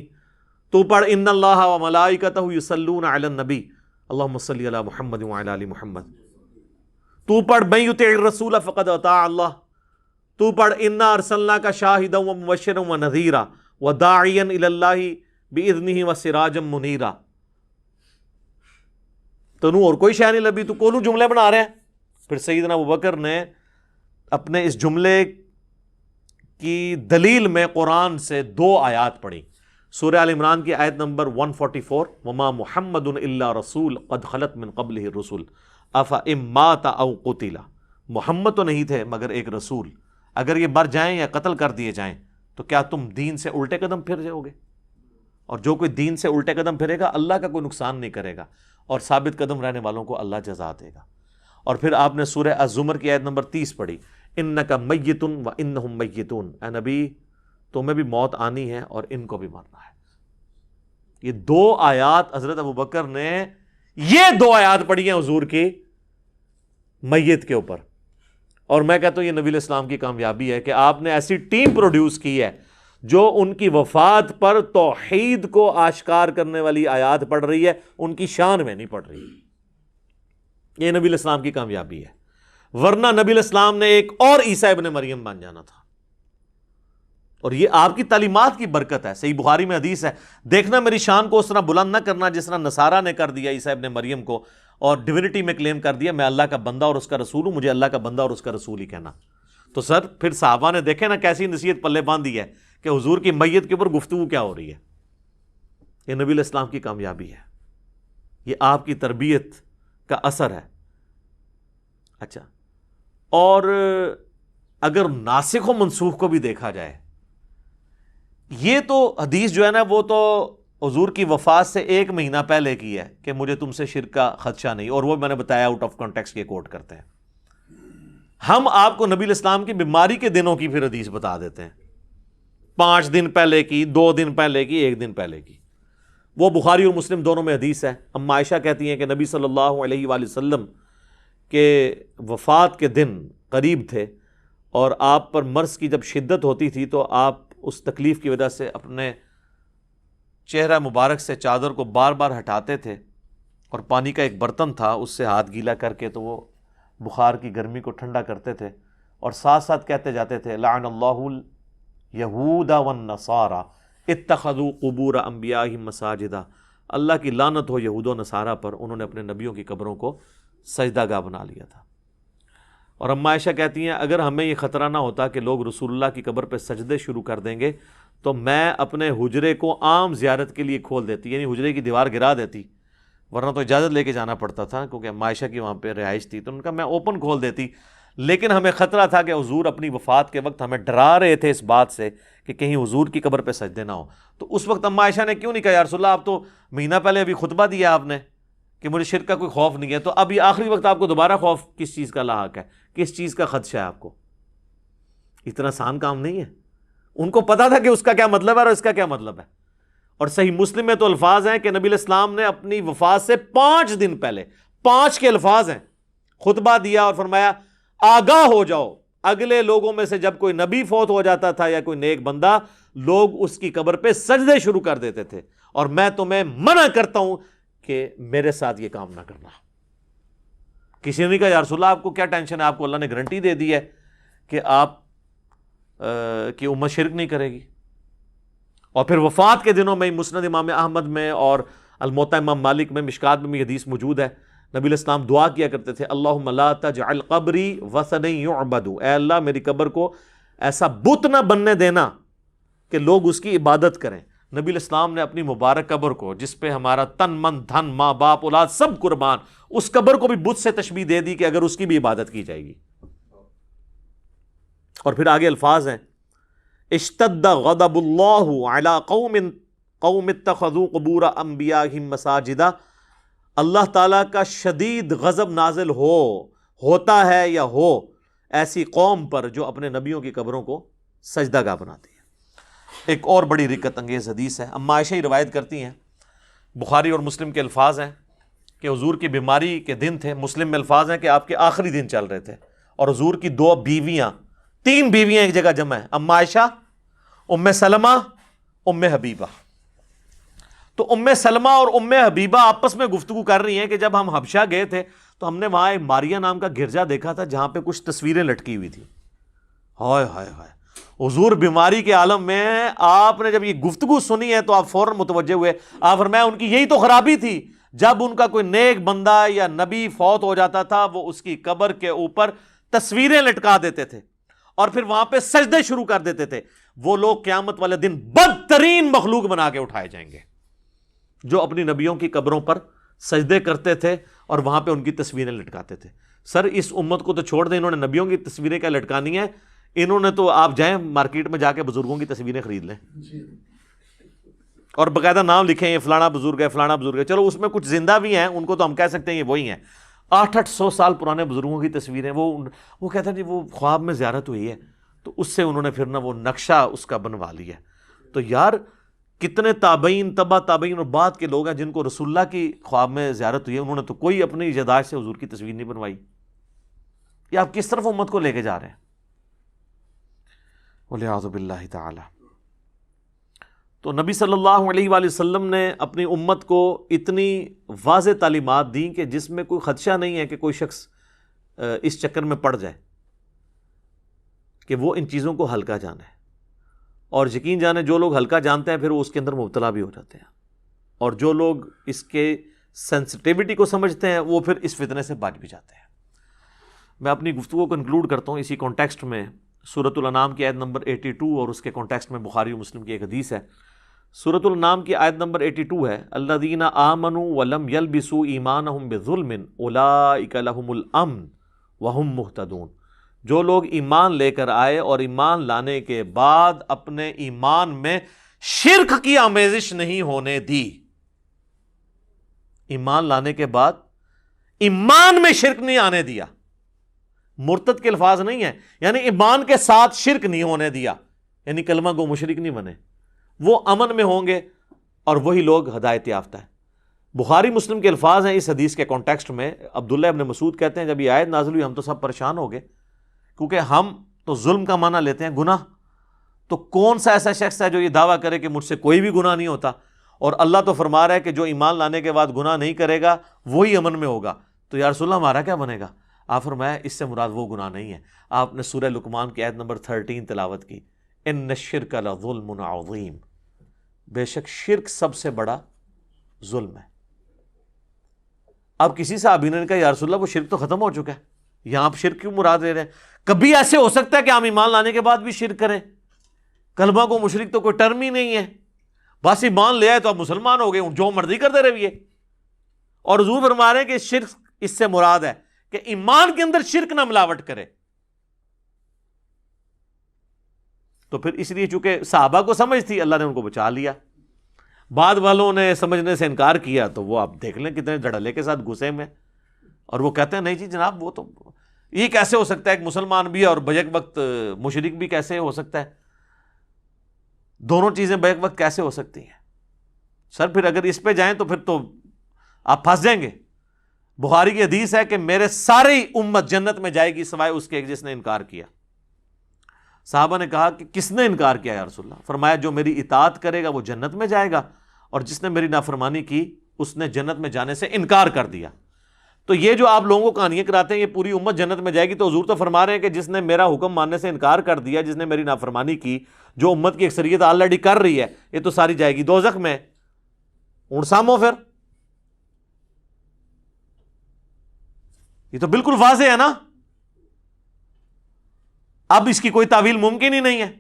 تو پڑھ ان اللہ وملائکتہ یصلون علی النبی اللہم صلی علی محمد وعلی آل محمد, تو پڑھ من یطع الرسول فقد اطاع اللہ, تو پڑھ انا ارسلناک شاہدا ومبشرا ونذیرا وداعیا الی اللہ باذنہ وسراجا منیرا. تنو اور کوئی شے نہیں لبھی, تو کونوں جملے بنا رہے ہیں. پھر سیدنا ابوبکر نے اپنے اس جملے کی دلیل میں قرآن سے 2 آیات پڑھی. سورہ آل عمران کی آیت نمبر 144, وما محمد الا رسول قد خلت من قبلہ الرسل افإن مات او قتل. محمد تو نہیں تھے مگر ایک رسول, اگر یہ مر جائیں یا قتل کر دیے جائیں تو کیا تم دین سے الٹے قدم پھر جاؤ گے؟ اور جو کوئی دین سے الٹے قدم پھرے گا اللہ کا کوئی نقصان نہیں کرے گا, اور ثابت قدم رہنے والوں کو اللہ جزا دے گا. اور پھر آپ نے سورہ الزمر کی آیت نمبر 30 پڑھی, انک میت وانہم میتون, اے نبی تمہیں بھی موت آنی ہے اور ان کو بھی مرنا ہے. یہ 2 آیات حضرت ابوبکر نے یہ 2 آیات پڑھی ہیں حضور کی میت کے اوپر. اور میں کہتا ہوں یہ نبی الاسلام کی کامیابی ہے کہ آپ نے ایسی ٹیم پروڈیوس کی ہے جو ان کی وفات پر توحید کو آشکار کرنے والی آیات پڑھ رہی ہے, ان کی شان میں نہیں پڑھ رہی. یہ نبی الاسلام کی کامیابی ہے, ورنہ نبی الاسلام نے ایک اور عیسیٰ ابن مریم بن جانا تھا. اور یہ آپ کی تعلیمات کی برکت ہے. صحیح بخاری میں حدیث ہے, دیکھنا میری شان کو اس طرح بلند نہ کرنا جس طرح نصارہ نے کر دیا عیسیٰ ابن مریم کو, اور ڈیوینٹی میں کلیم کر دیا میں اللہ کا بندہ اور اس کا رسول ہوں, مجھے اللہ کا بندہ اور اس کا رسول ہی کہنا. تو سر پھر صحابہ نے دیکھے نا کیسی نصیحت پلے باندھی ہے کہ حضور کی میت کے اوپر گفتگو کیا ہو رہی ہے. یہ نبی الاسلام کی کامیابی ہے, یہ آپ کی تربیت کا اثر ہے. اچھا, اور اگر ناسخ و منسوخ کو بھی دیکھا جائے, یہ تو حدیث جو ہے نا وہ تو حضور کی وفات سے 1 مہینہ پہلے کی ہے کہ مجھے تم سے شرک کا خدشہ نہیں, اور وہ میں نے بتایا آؤٹ آف کانٹیکسٹ یہ کوٹ کرتے ہیں. ہم آپ کو نبی الاسلام کی بیماری کے دنوں کی پھر حدیث بتا دیتے ہیں, 5 دن پہلے کی, 2 دن پہلے کی, 1 دن پہلے کی. وہ بخاری اور مسلم دونوں میں حدیث ہے. اما عائشہ کہتی ہیں کہ نبی صلی اللہ علیہ وآلہ وسلم کے وفات کے دن قریب تھے, اور آپ پر مرض کی جب شدت ہوتی تھی تو آپ اس تکلیف کی وجہ سے اپنے چہرہ مبارک سے چادر کو بار بار ہٹاتے تھے, اور پانی کا ایک برتن تھا اس سے ہاتھ گیلا کر کے تو وہ بخار کی گرمی کو ٹھنڈا کرتے تھے, اور ساتھ ساتھ کہتے جاتے تھے لعن اللہ الیہود والنصارى اتخذوا قبور انبیائہم مساجدا. اللہ کی لعنت ہو یہود و نصارہ پر, انہوں نے اپنے نبیوں کی قبروں کو سجدہ گاہ بنا لیا تھا. اور اما عائشہ کہتی ہیں اگر ہمیں یہ خطرہ نہ ہوتا کہ لوگ رسول اللہ کی قبر پہ سجدے شروع کر دیں گے تو میں اپنے حجرے کو عام زیارت کے لیے کھول دیتی, یعنی حجرے کی دیوار گرا دیتی, ورنہ تو اجازت لے کے جانا پڑتا تھا کیونکہ اما عائشہ کی وہاں پہ رہائش تھی, تو ان کا میں اوپن کھول دیتی. لیکن ہمیں خطرہ تھا کہ حضور اپنی وفات کے وقت ہمیں ڈرا رہے تھے اس بات سے کہ کہیں حضور کی قبر پہ سجدے نہ ہو. تو اس وقت اما عائشہ نے کیوں نہیں کہا یا رسول اللہ آپ تو مہینہ پہلے ابھی خطبہ دیا آپ نے کہ مجھے شرک کا کوئی خوف نہیں ہے, تو اب یہ آخری وقت آپ کو دوبارہ خوف کس چیز کا لاحق ہے, کس چیز کا خدشہ ہے آپ کو؟ اتنا آسان کام نہیں ہے. ان کو پتا تھا کہ اس کا کیا مطلب ہے اور اس کا کیا مطلب ہے. اور صحیح مسلم میں تو الفاظ ہیں کہ نبی الاسلام نے اپنی وفات سے 5 دن پہلے, 5 کے الفاظ ہیں, خطبہ دیا اور فرمایا آگاہ ہو جاؤ, اگلے لوگوں میں سے جب کوئی نبی فوت ہو جاتا تھا یا کوئی نیک بندہ, لوگ اس کی قبر پہ سجدے شروع کر دیتے تھے, اور میں تمہیں منع کرتا ہوں کہ میرے ساتھ یہ کام نہ کرنا. کسی نے نہیں کہا یا رسول اللہ آپ کو کیا ٹینشن ہے, آپ کو اللہ نے گارنٹی دے دی ہے کہ آپ کی امت شرک نہیں کرے گی. اور پھر وفات کے دنوں میں مسند امام احمد میں اور الموطا امام مالک میں, مشکات میں بھی حدیث موجود ہے, نبی الاسلام دعا کیا کرتے تھے اللہم لا تجعل قبری وثنا یعبد, اے اللہ میری قبر کو ایسا بت نہ بننے دینا کہ لوگ اس کی عبادت کریں. نبی الاسلام نے اپنی مبارک قبر کو, جس پہ ہمارا تن من دھن ماں باپ اولاد سب قربان, اس قبر کو بھی بت سے تشبیہ دے دی کہ اگر اس کی بھی عبادت کی جائے گی. اور پھر آگے الفاظ ہیں اشتد غضب اللہ علی قوم اتخذوا قبور انبیائہم مساجدا, اللہ تعالیٰ کا شدید غضب نازل ہو ہوتا ہے یا ہو ایسی قوم پر جو اپنے نبیوں کی قبروں کو سجدہ گاہ بناتی ہے۔ ایک اور بڑی رکت انگیز حدیث ہے، اما عائشہ ہی روایت کرتی ہیں، بخاری اور مسلم کے الفاظ ہیں کہ حضور کی بیماری کے دن تھے، مسلم میں الفاظ ہیں کہ آپ کے آخری دن چل رہے تھے، اور حضور کی 3 بیویاں ایک جگہ جمع ہیں، اما عائشہ، ام سلمہ، ام حبیبہ۔ تو ام سلمہ اور ام حبیبہ آپس میں گفتگو کر رہی ہیں کہ جب ہم حبشہ گئے تھے تو ہم نے وہاں ایک ماریا نام کا گرجا دیکھا تھا جہاں پہ کچھ تصویریں لٹکی ہوئی تھی۔ ہائے ہائے ہائے، حضور بیماری کے عالم میں آپ نے جب یہ گفتگو سنی ہے تو آپ فوراً متوجہ ہوئے، آپ فرمایا ان کی یہی تو خرابی تھی، جب ان کا کوئی نیک بندہ یا نبی فوت ہو جاتا تھا وہ اس کی قبر کے اوپر تصویریں لٹکا دیتے تھے اور پھر وہاں پہ سجدے شروع کر دیتے تھے۔ وہ لوگ قیامت والے دن بدترین مخلوق بنا کے اٹھائے جائیں گے جو اپنی نبیوں کی قبروں پر سجدے کرتے تھے اور وہاں پہ ان کی تصویریں لٹکاتے تھے۔ سر اس امت کو تو چھوڑ دیں، انہوں نے نبیوں کی تصویریں کیا لٹکانی ہیں، انہوں نے تو آپ جائیں مارکیٹ میں جا کے بزرگوں کی تصویریں خرید لیں اور باقاعدہ نام لکھیں یہ فلانا بزرگ ہے فلانا بزرگ ہے، چلو اس میں کچھ زندہ بھی ہیں، ان کو تو ہم کہہ سکتے ہیں یہ وہی ہیں۔ 800 سال پرانے بزرگوں کی تصویریں، وہ کہتے ہیں جی وہ خواب میں زیارت ہوئی ہے، تو اس سے انہوں نے پھر نہ وہ نقشہ اس کا بنوا لیا۔ تو یار کتنے تابعین، تبع تابعین اور بعد کے لوگ ہیں جن کو رسول اللہ کی خواب میں زیارت ہوئی ہے، انہوں نے تو کوئی اپنی یادداشت سے حضور کی تصویر نہیں بنوائی۔ یہ آپ کس طرف امت کو لے کے جا رہے ہیں؟ وَلِعَاذُ بِاللَّهِ تعالی۔ تو نبی صلی اللہ علیہ وآلہ وسلم نے اپنی امت کو اتنی واضح تعلیمات دیں کہ جس میں کوئی خدشہ نہیں ہے کہ کوئی شخص اس چکر میں پڑ جائے کہ وہ ان چیزوں کو ہلکا جانے، اور یقین جانے جو لوگ ہلکا جانتے ہیں پھر وہ اس کے اندر مبتلا بھی ہو جاتے ہیں، اور جو لوگ اس کے سینسٹیوٹی کو سمجھتے ہیں وہ پھر اس فتنے سے بچ بھی جاتے ہیں۔ میں اپنی گفتگو کو کنکلوڈ کرتا ہوں اسی کانٹیکسٹ میں سورۃ الانعام کی آیت نمبر 82 اور اس کے کانٹیکسٹ میں بخاری و مسلم کی ایک حدیث ہے۔ سورۃ الانعام کی آیت نمبر 82 ہے، الذین آمنوا ولم یلبسوا ایمانہم بظلم اولئک لہم الامن وہم مہتدون۔ جو لوگ ایمان لے کر آئے اور ایمان لانے کے بعد اپنے ایمان میں شرک کی آمیزش نہیں ہونے دی، ایمان لانے کے بعد ایمان میں شرک نہیں آنے دیا، مرتد کے الفاظ نہیں ہیں، یعنی ایمان کے ساتھ شرک نہیں ہونے دیا، یعنی کلمہ گو مشرک نہیں بنے، وہ امن میں ہوں گے اور وہی لوگ ہدایت یافتہ ہیں۔ بخاری مسلم کے الفاظ ہیں اس حدیث کے کانٹیکسٹ میں، عبداللہ ابن مسعود کہتے ہیں جب یہ آیت نازل ہوئی ہم تو سب پریشان ہو گئے، کیونکہ ہم تو ظلم کا معنی لیتے ہیں گناہ، تو کون سا ایسا شخص ہے جو یہ دعویٰ کرے کہ مجھ سے کوئی بھی گناہ نہیں ہوتا، اور اللہ تو فرما رہا ہے کہ جو ایمان لانے کے بعد گناہ نہیں کرے گا وہی امن میں ہوگا، تو یا رسول اللہ ہمارا کیا بنے گا؟ آپ فرمایا اس سے مراد وہ گناہ نہیں ہے۔ آپ نے سورہ لقمان کی آیت نمبر 13 تلاوت کی، ان الشرک لظلم عظیم، بے شک شرک سب سے بڑا ظلم ہے۔ اب کسی صحابی نے کہا یا رسول اللہ وہ شرک تو ختم ہو چکا ہے، یہاں آپ شرک کیوں مراد لے رہے ہیں؟ کبھی ایسے ہو سکتا ہے کہ ہم ایمان لانے کے بعد بھی شرک کریں؟ کلمہ کو مشرک تو کوئی ٹرم ہی نہیں ہے، بس ایمان لے آئے تو آپ مسلمان ہو گئے، جو مرضی کرتے رہیے۔ اور حضور فرما رہے ہیں کہ شرک اس سے مراد ہے کہ ایمان کے اندر شرک نہ ملاوٹ کرے۔ تو پھر اس لیے چونکہ صحابہ کو سمجھ تھی اللہ نے ان کو بچا لیا، بعد والوں نے سمجھنے سے انکار کیا تو وہ آپ دیکھ لیں کتنے دھڑلے کے ساتھ گھسے میں، اور وہ کہتے ہیں نہیں جی جناب وہ تو یہ کیسے ہو سکتا ہے، ایک مسلمان بھی اور بیک وقت مشرک بھی کیسے ہو سکتا ہے، دونوں چیزیں بیک وقت کیسے ہو سکتی ہیں؟ سر پھر اگر اس پہ جائیں تو پھر تو آپ پھنس جائیں گے۔ بخاری کی حدیث ہے کہ میرے ساری امت جنت میں جائے گی سوائے اس کے جس نے انکار کیا۔ صحابہ نے کہا کہ کس نے انکار کیا یا رسول اللہ؟ فرمایا جو میری اطاعت کرے گا وہ جنت میں جائے گا، اور جس نے میری نافرمانی کی اس نے جنت میں جانے سے انکار کر دیا۔ تو یہ جو آپ لوگوں کو کہانیاں کراتے ہیں یہ پوری امت جنت میں جائے گی، تو حضور تو فرما رہے ہیں کہ جس نے میرا حکم ماننے سے انکار کر دیا، جس نے میری نافرمانی کی، جو امت کی اکثریت آلریڈی کر رہی ہے، یہ تو ساری جائے گی دوزخ میں۔ اونٹ سامو پھر یہ تو بالکل واضح ہے نا، اب اس کی کوئی تعویل ممکن ہی نہیں ہے۔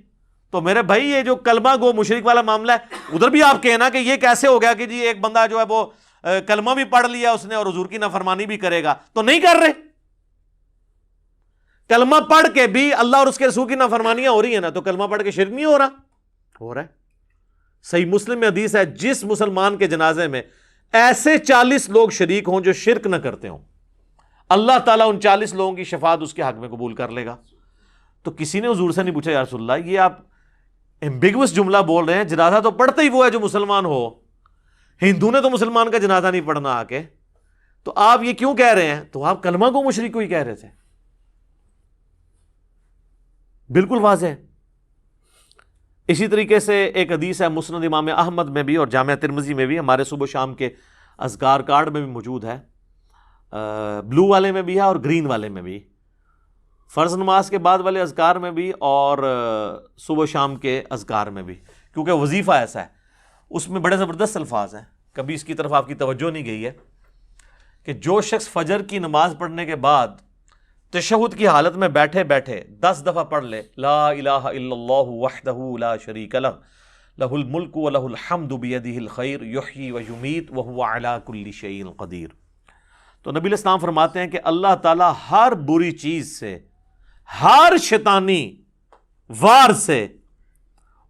تو میرے بھائی یہ جو کلمہ گو مشرک والا معاملہ ہے ادھر بھی آپ کہنا کہ یہ کیسے ہو گیا کہ جی ایک بندہ جو ہے وہ کلمہ بھی پڑھ لیا اس نے اور حضور کی نافرمانی بھی کرے گا، تو نہیں کر رہے، کلمہ پڑھ کے بھی اللہ اور اس کے رسول کی نافرمانیاں ہو رہی ہیں نا، تو کلمہ پڑھ کے شرک نہیں ہو رہا ہے۔ صحیح مسلم میں حدیث ہے جس مسلمان کے جنازے میں ایسے 40 لوگ شریک ہوں جو شرک نہ کرتے ہوں، اللہ تعالیٰ ان 40 لوگوں کی شفاعت اس کے حق میں قبول کر لے گا. تو کسی نے حضور سے نہیں پوچھا یا رسول اللہ یہ آپ ایمبیگوس جملہ بول رہے ہیں, جنازہ تو پڑھتا ہی وہ ہے جو مسلمان ہو, ہندو نے تو مسلمان کا جنازہ نہیں پڑھنا آ کے, تو آپ یہ کیوں کہہ رہے ہیں؟ تو آپ کلمہ کو مشرک کو ہی کہہ رہے تھے. بالکل واضح ہے. اسی طریقے سے ایک حدیث ہے مسند امام احمد میں بھی اور جامعہ ترمذی میں بھی, ہمارے صبح و شام کے اذکار کارڈ میں بھی موجود ہے, بلو والے میں بھی ہے اور گرین والے میں بھی, فرض نماز کے بعد والے اذکار میں بھی اور صبح و شام کے اذکار میں بھی, کیونکہ وظیفہ ایسا ہے اس میں بڑے زبردست الفاظ ہیں. کبھی اس کی طرف آپ کی توجہ نہیں گئی ہے کہ جو شخص فجر کی نماز پڑھنے کے بعد تشہد کی حالت میں بیٹھے بیٹھے 10 دفعہ پڑھ لے لا الہ الا اللہ وحدہ لا شریک لہ لہ الملک و لہ الحمد بیدہ الخیر یحیی و یمیت وہو علی کل شیء قدیر, تو نبی علیہ السلام فرماتے ہیں کہ اللہ تعالیٰ ہر بری چیز سے, ہر شیطانی وار سے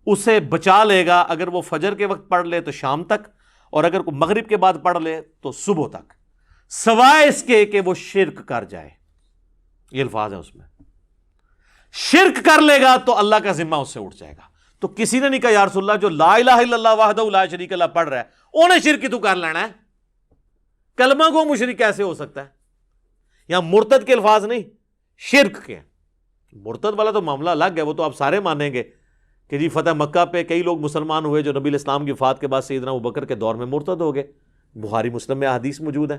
اسے بچا لے گا اگر وہ فجر کے وقت پڑھ لے تو شام تک, اور اگر وہ مغرب کے بعد پڑھ لے تو صبح تک, سوائے اس کے کہ وہ شرک کر جائے. یہ الفاظ ہیں اس میں, شرک کر لے گا تو اللہ کا ذمہ اس سے اٹھ جائے گا. تو کسی نے نہیں کہا یا رسول اللہ جو لا الہ الا اللہ وحدہ لا شریک لہ پڑھ رہا ہے انہیں شرک کی تو کر لینا ہے, کلمہ کو مشرک کیسے ہو سکتا ہے؟ یہاں مرتد کے الفاظ نہیں, شرک کے. مرتد والا تو معاملہ الگ ہے, وہ تو آپ سارے مانیں گے کہ جی فتح مکہ پہ کئی لوگ مسلمان ہوئے جو نبی علیہ السلام کی وفات کے بعد سیدنا ابوبکر کے دور میں مرتد ہو گئے. بخاری مسلم میں حدیث موجود ہے,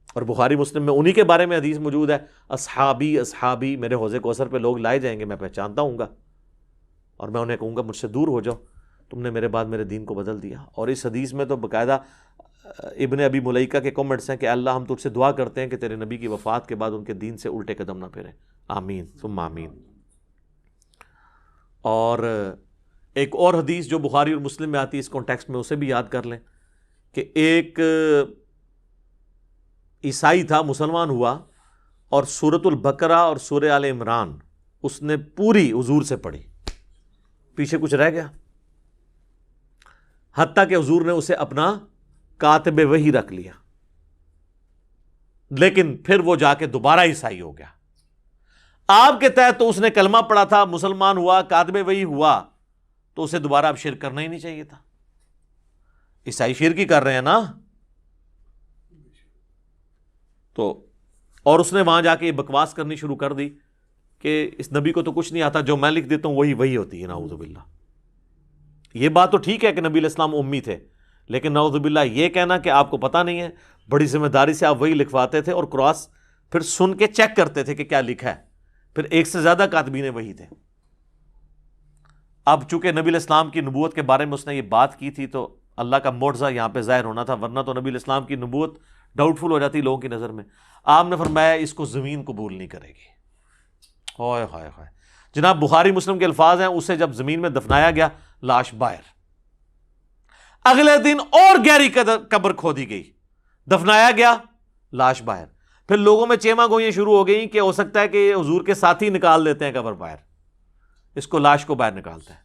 اور بخاری مسلم میں انہی کے بارے میں حدیث موجود ہے, اصحابی اصحابی, میرے حوض کوثر پہ لوگ لائے جائیں گے, میں پہچانتا ہوں گا اور میں انہیں کہوں گا مجھ سے دور ہو جاؤ, تم نے میرے بعد میرے دین کو بدل دیا. اور اس حدیث میں تو باقاعدہ ابن ابی ملیکہ کے کمنٹس ہیں کہ اللہ ہم تجھ سے دعا کرتے ہیں کہ تیرے نبی کی وفات کے بعد ان کے دین سے الٹے قدم نہ پھریں, آمین ثم آمین. اور ایک اور حدیث جو بخاری اور مسلم میں آتی ہے اس کانٹیکسٹ میں, اسے بھی یاد کر لیں کہ ایک عیسائی تھا, مسلمان ہوا اور سورۃ البقرہ اور سورہ آل عمران اس نے پوری حضور سے پڑھی, پیچھے کچھ رہ گیا, حتیٰ کہ حضور نے اسے اپنا کاتب وحی رکھ لیا, لیکن پھر وہ جا کے دوبارہ عیسائی ہو گیا. آپ کے تحت تو اس نے کلمہ پڑھا تھا, مسلمان ہوا, کاتب وحی ہوا, تو اسے دوبارہ اب شرک کرنا ہی نہیں چاہیے تھا. عیسائی شرک ہی کر رہے ہیں نا. تو اور اس نے وہاں جا کے یہ بکواس کرنی شروع کر دی کہ اس نبی کو تو کچھ نہیں آتا, جو میں لکھ دیتا ہوں وہی ہوتی ہے, نعوذ باللہ. یہ بات تو ٹھیک ہے کہ نبی علیہ السلام امی تھے, لیکن نعوذ باللہ یہ کہنا کہ آپ کو پتہ نہیں ہے, بڑی ذمہ داری سے آپ وہی لکھواتے تھے اور کراس پھر سن کے چیک کرتے تھے کہ کیا لکھا ہے, پھر ایک سے زیادہ کاتبین وہی تھے. اب چونکہ نبی علیہ السلام کی نبوت کے بارے میں اس نے یہ بات کی تھی تو اللہ کا معجزہ یہاں پہ ظاہر ہونا تھا, ورنہ تو نبی علیہ السلام کی نبوت ڈاؤٹ فل ہو جاتی لوگوں کی نظر میں. آپ نے فرمایا اس کو زمین قبول نہیں کرے گی. ہائے ہائے ہائے. جناب بخاری مسلم کے الفاظ ہیں, اسے جب زمین میں دفنایا گیا لاش باہر, اگلے دن اور گہری قبر کھودی گئی, دفنایا گیا لاش باہر. پھر لوگوں میں چیما گوئیاں شروع ہو گئیں کہ ہو سکتا ہے کہ حضور کے ساتھی نکال دیتے ہیں قبر باہر, اس کو لاش کو باہر نکالتے ہیں.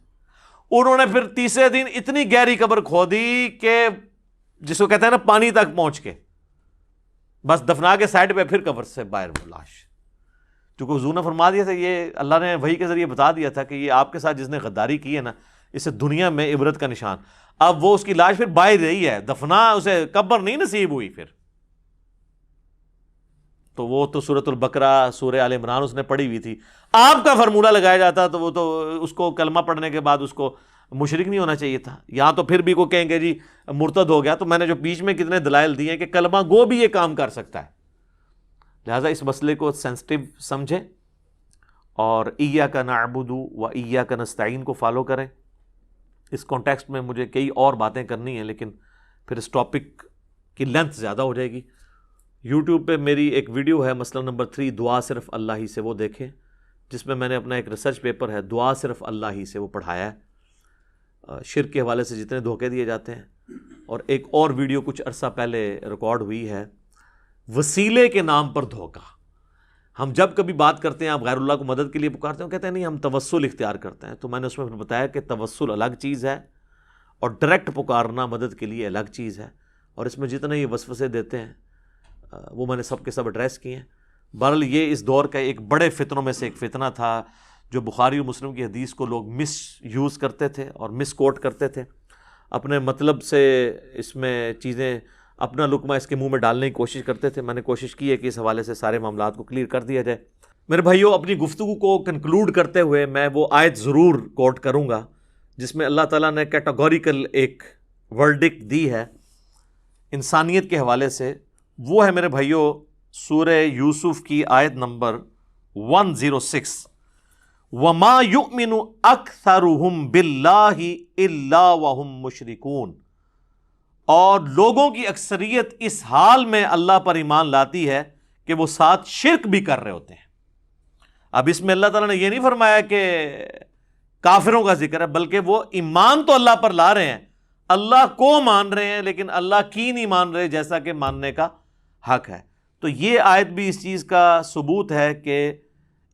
انہوں نے پھر تیسرے دن اتنی گہری قبر کھودی کہ جس کو کہتے ہیں نا پانی تک پہنچ کے, بس دفنا کے سائڈ پہ پھر قبر سے باہر وہ لاش. چونکہ حضور نے فرما دیا تھا, یہ اللہ نے وحی کے ذریعے بتا دیا تھا کہ یہ آپ کے ساتھ جس نے غداری کی ہے نا, اسے دنیا میں عبرت کا نشان. اب وہ اس کی لاش پھر باہر رہی ہے, دفنا اسے قبر نہیں نصیب ہوئی پھر. تو وہ تو سورۃ البقرہ سورہ آل عمران اس نے پڑھی ہوئی تھی. آپ کا فارمولہ لگایا جاتا تو وہ تو اس کو کلمہ پڑھنے کے بعد اس کو مشرک نہیں ہونا چاہیے تھا. یہاں تو پھر بھی کو کہیں گے جی مرتد ہو گیا, تو میں نے جو بیچ میں کتنے دلائل دیے ہیں کہ کلمہ گو بھی یہ کام کر سکتا ہے. لہٰذا اس مسئلے کو سینسٹیو سمجھیں اور ایاک نعبد و ایاک نستعین کو فالو کریں. اس کانٹیکسٹ میں مجھے کئی اور باتیں کرنی ہیں, لیکن پھر اس ٹاپک کی لینتھ زیادہ ہو جائے گی. یوٹیوب پہ میری ایک ویڈیو ہے مسئلہ نمبر 3, دعا صرف اللہ ہی سے, وہ دیکھیں, جس میں میں نے اپنا ایک ریسرچ پیپر ہے دعا صرف اللہ ہی سے وہ پڑھایا ہے, شرک کے حوالے سے جتنے دھوکے دیے جاتے ہیں. اور ایک اور ویڈیو کچھ عرصہ پہلے ریکارڈ ہوئی ہے, وسیلے کے نام پر دھوکہ. ہم جب کبھی بات کرتے ہیں آپ غیر اللہ کو مدد کے لیے پکارتے ہیں, کہتے ہیں نہیں ہم توسل اختیار کرتے ہیں. تو میں نے اس میں بتایا کہ توسل الگ چیز ہے اور ڈائریکٹ پکارنا مدد کے لیے الگ چیز ہے. اور اس میں جتنے یہ وسوسے دیتے ہیں وہ میں نے سب کے سب ایڈریس کیے ہیں۔ بہرحال یہ اس دور کا ایک بڑے فتنوں میں سے ایک فتنہ تھا جو بخاری و مسلم کی حدیث کو لوگ مس یوز کرتے تھے اور مس کوٹ کرتے تھے، اپنے مطلب سے اس میں چیزیں اپنا لقمہ اس کے منہ میں ڈالنے کی کوشش کرتے تھے۔ میں نے کوشش کی ہے کہ اس حوالے سے سارے معاملات کو کلیئر کر دیا جائے۔ میرے بھائیوں، اپنی گفتگو کو کنکلوڈ کرتے ہوئے میں وہ آیت ضرور کوٹ کروں گا جس میں اللہ تعالیٰ نے کیٹاگوریکل ایک ورڈکٹ دی ہے انسانیت کے حوالے سے۔ وہ ہے میرے بھائیوں سورہ یوسف کی آیت نمبر 106، وَمَا يُؤْمِنُ أَكْثَرُهُمْ بِاللَّهِ إِلَّا وَهُمْ مُشْرِكُونَ، اور لوگوں کی اکثریت اس حال میں اللہ پر ایمان لاتی ہے کہ وہ ساتھ شرک بھی کر رہے ہوتے ہیں۔ اب اس میں اللہ تعالیٰ نے یہ نہیں فرمایا کہ کافروں کا ذکر ہے، بلکہ وہ ایمان تو اللہ پر لا رہے ہیں، اللہ کو مان رہے ہیں، لیکن اللہ کی نہیں مان رہے جیسا کہ ماننے کا حق ہے۔ تو یہ آیت بھی اس چیز کا ثبوت ہے کہ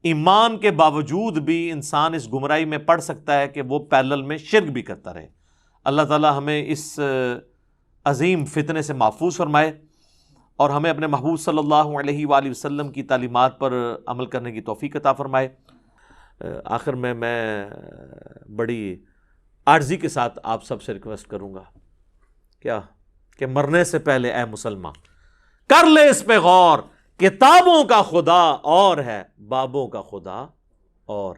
ایمان کے باوجود بھی انسان اس گمراہی میں پڑ سکتا ہے کہ وہ پیرلل میں شرک بھی کرتا رہے۔ اللہ تعالیٰ ہمیں اس عظیم فتنے سے محفوظ فرمائے اور ہمیں اپنے محبوب صلی اللہ علیہ وآلہ وسلم کی تعلیمات پر عمل کرنے کی توفیق عطا فرمائے۔ آخر میں بڑی عاجزی کے ساتھ آپ سب سے ریکویسٹ کروں گا کیا کہ مرنے سے پہلے اے مسلمان کر لے اس پہ غور، کتابوں کا خدا اور ہے، بابوں کا خدا اور۔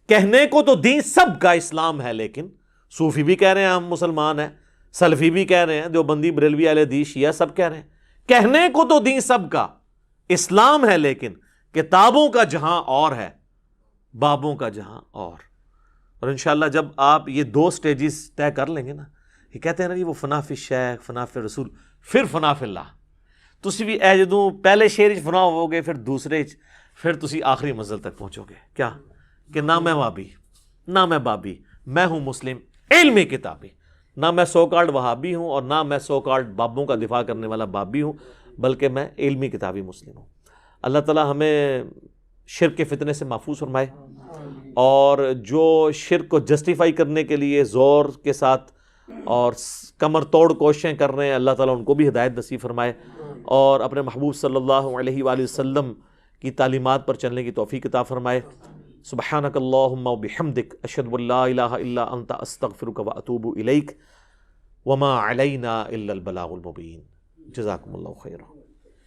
کہنے کو تو دین سب کا اسلام ہے، لیکن صوفی بھی کہہ رہے ہیں ہم مسلمان ہیں، سلفی بھی کہہ رہے ہیں، دیوبندی بریلوی اہل حدیث شیعہ سب کہہ رہے ہیں کہنے کو تو دین سب کا اسلام ہے، لیکن کتابوں کا جہاں اور ہے، بابوں کا جہاں اور انشاءاللہ جب آپ یہ دو سٹیجز طے کر لیں گے نا، یہ کہتے ہیں نا جی وہ فنا فی شیخ، فنا فی رسول، پھر فنا فی اللہ، تسی بھی اے جدوں پہلے شعر فنا ہو گے، پھر دوسرے پھر تسی آخری منزل تک پہنچو گے، کیا کہ نہ میں وہابی نہ میں بابی، میں ہوں مسلم علمی کتابی، نہ میں سو کالڈ وہابی ہوں اور نہ میں سو کالڈ بابوں کا دفاع کرنے والا بابی ہوں، بلکہ میں علمی کتابی مسلم ہوں۔ اللہ تعالیٰ ہمیں شرک کے فتنے سے محفوظ فرمائے، اور جو شرک کو جسٹیفائی کرنے کے لیے زور کے ساتھ اور کمر توڑ کوششیں کر رہے ہیں، اللہ تعالیٰ ان کو بھی ہدایت نصیب فرمائے، اور اپنے محبوب صلی اللہ علیہ وآلہ وسلم کی تعلیمات پر چلنے کی توفیق عطا فرمائے۔ سبحانک اللہم و بحمدک، اشہد ان لا الہ الا انت، استغفرک و اتوب الیک، وما علینا الا البلاغ المبین۔ جزاکم اللہ خیرا۔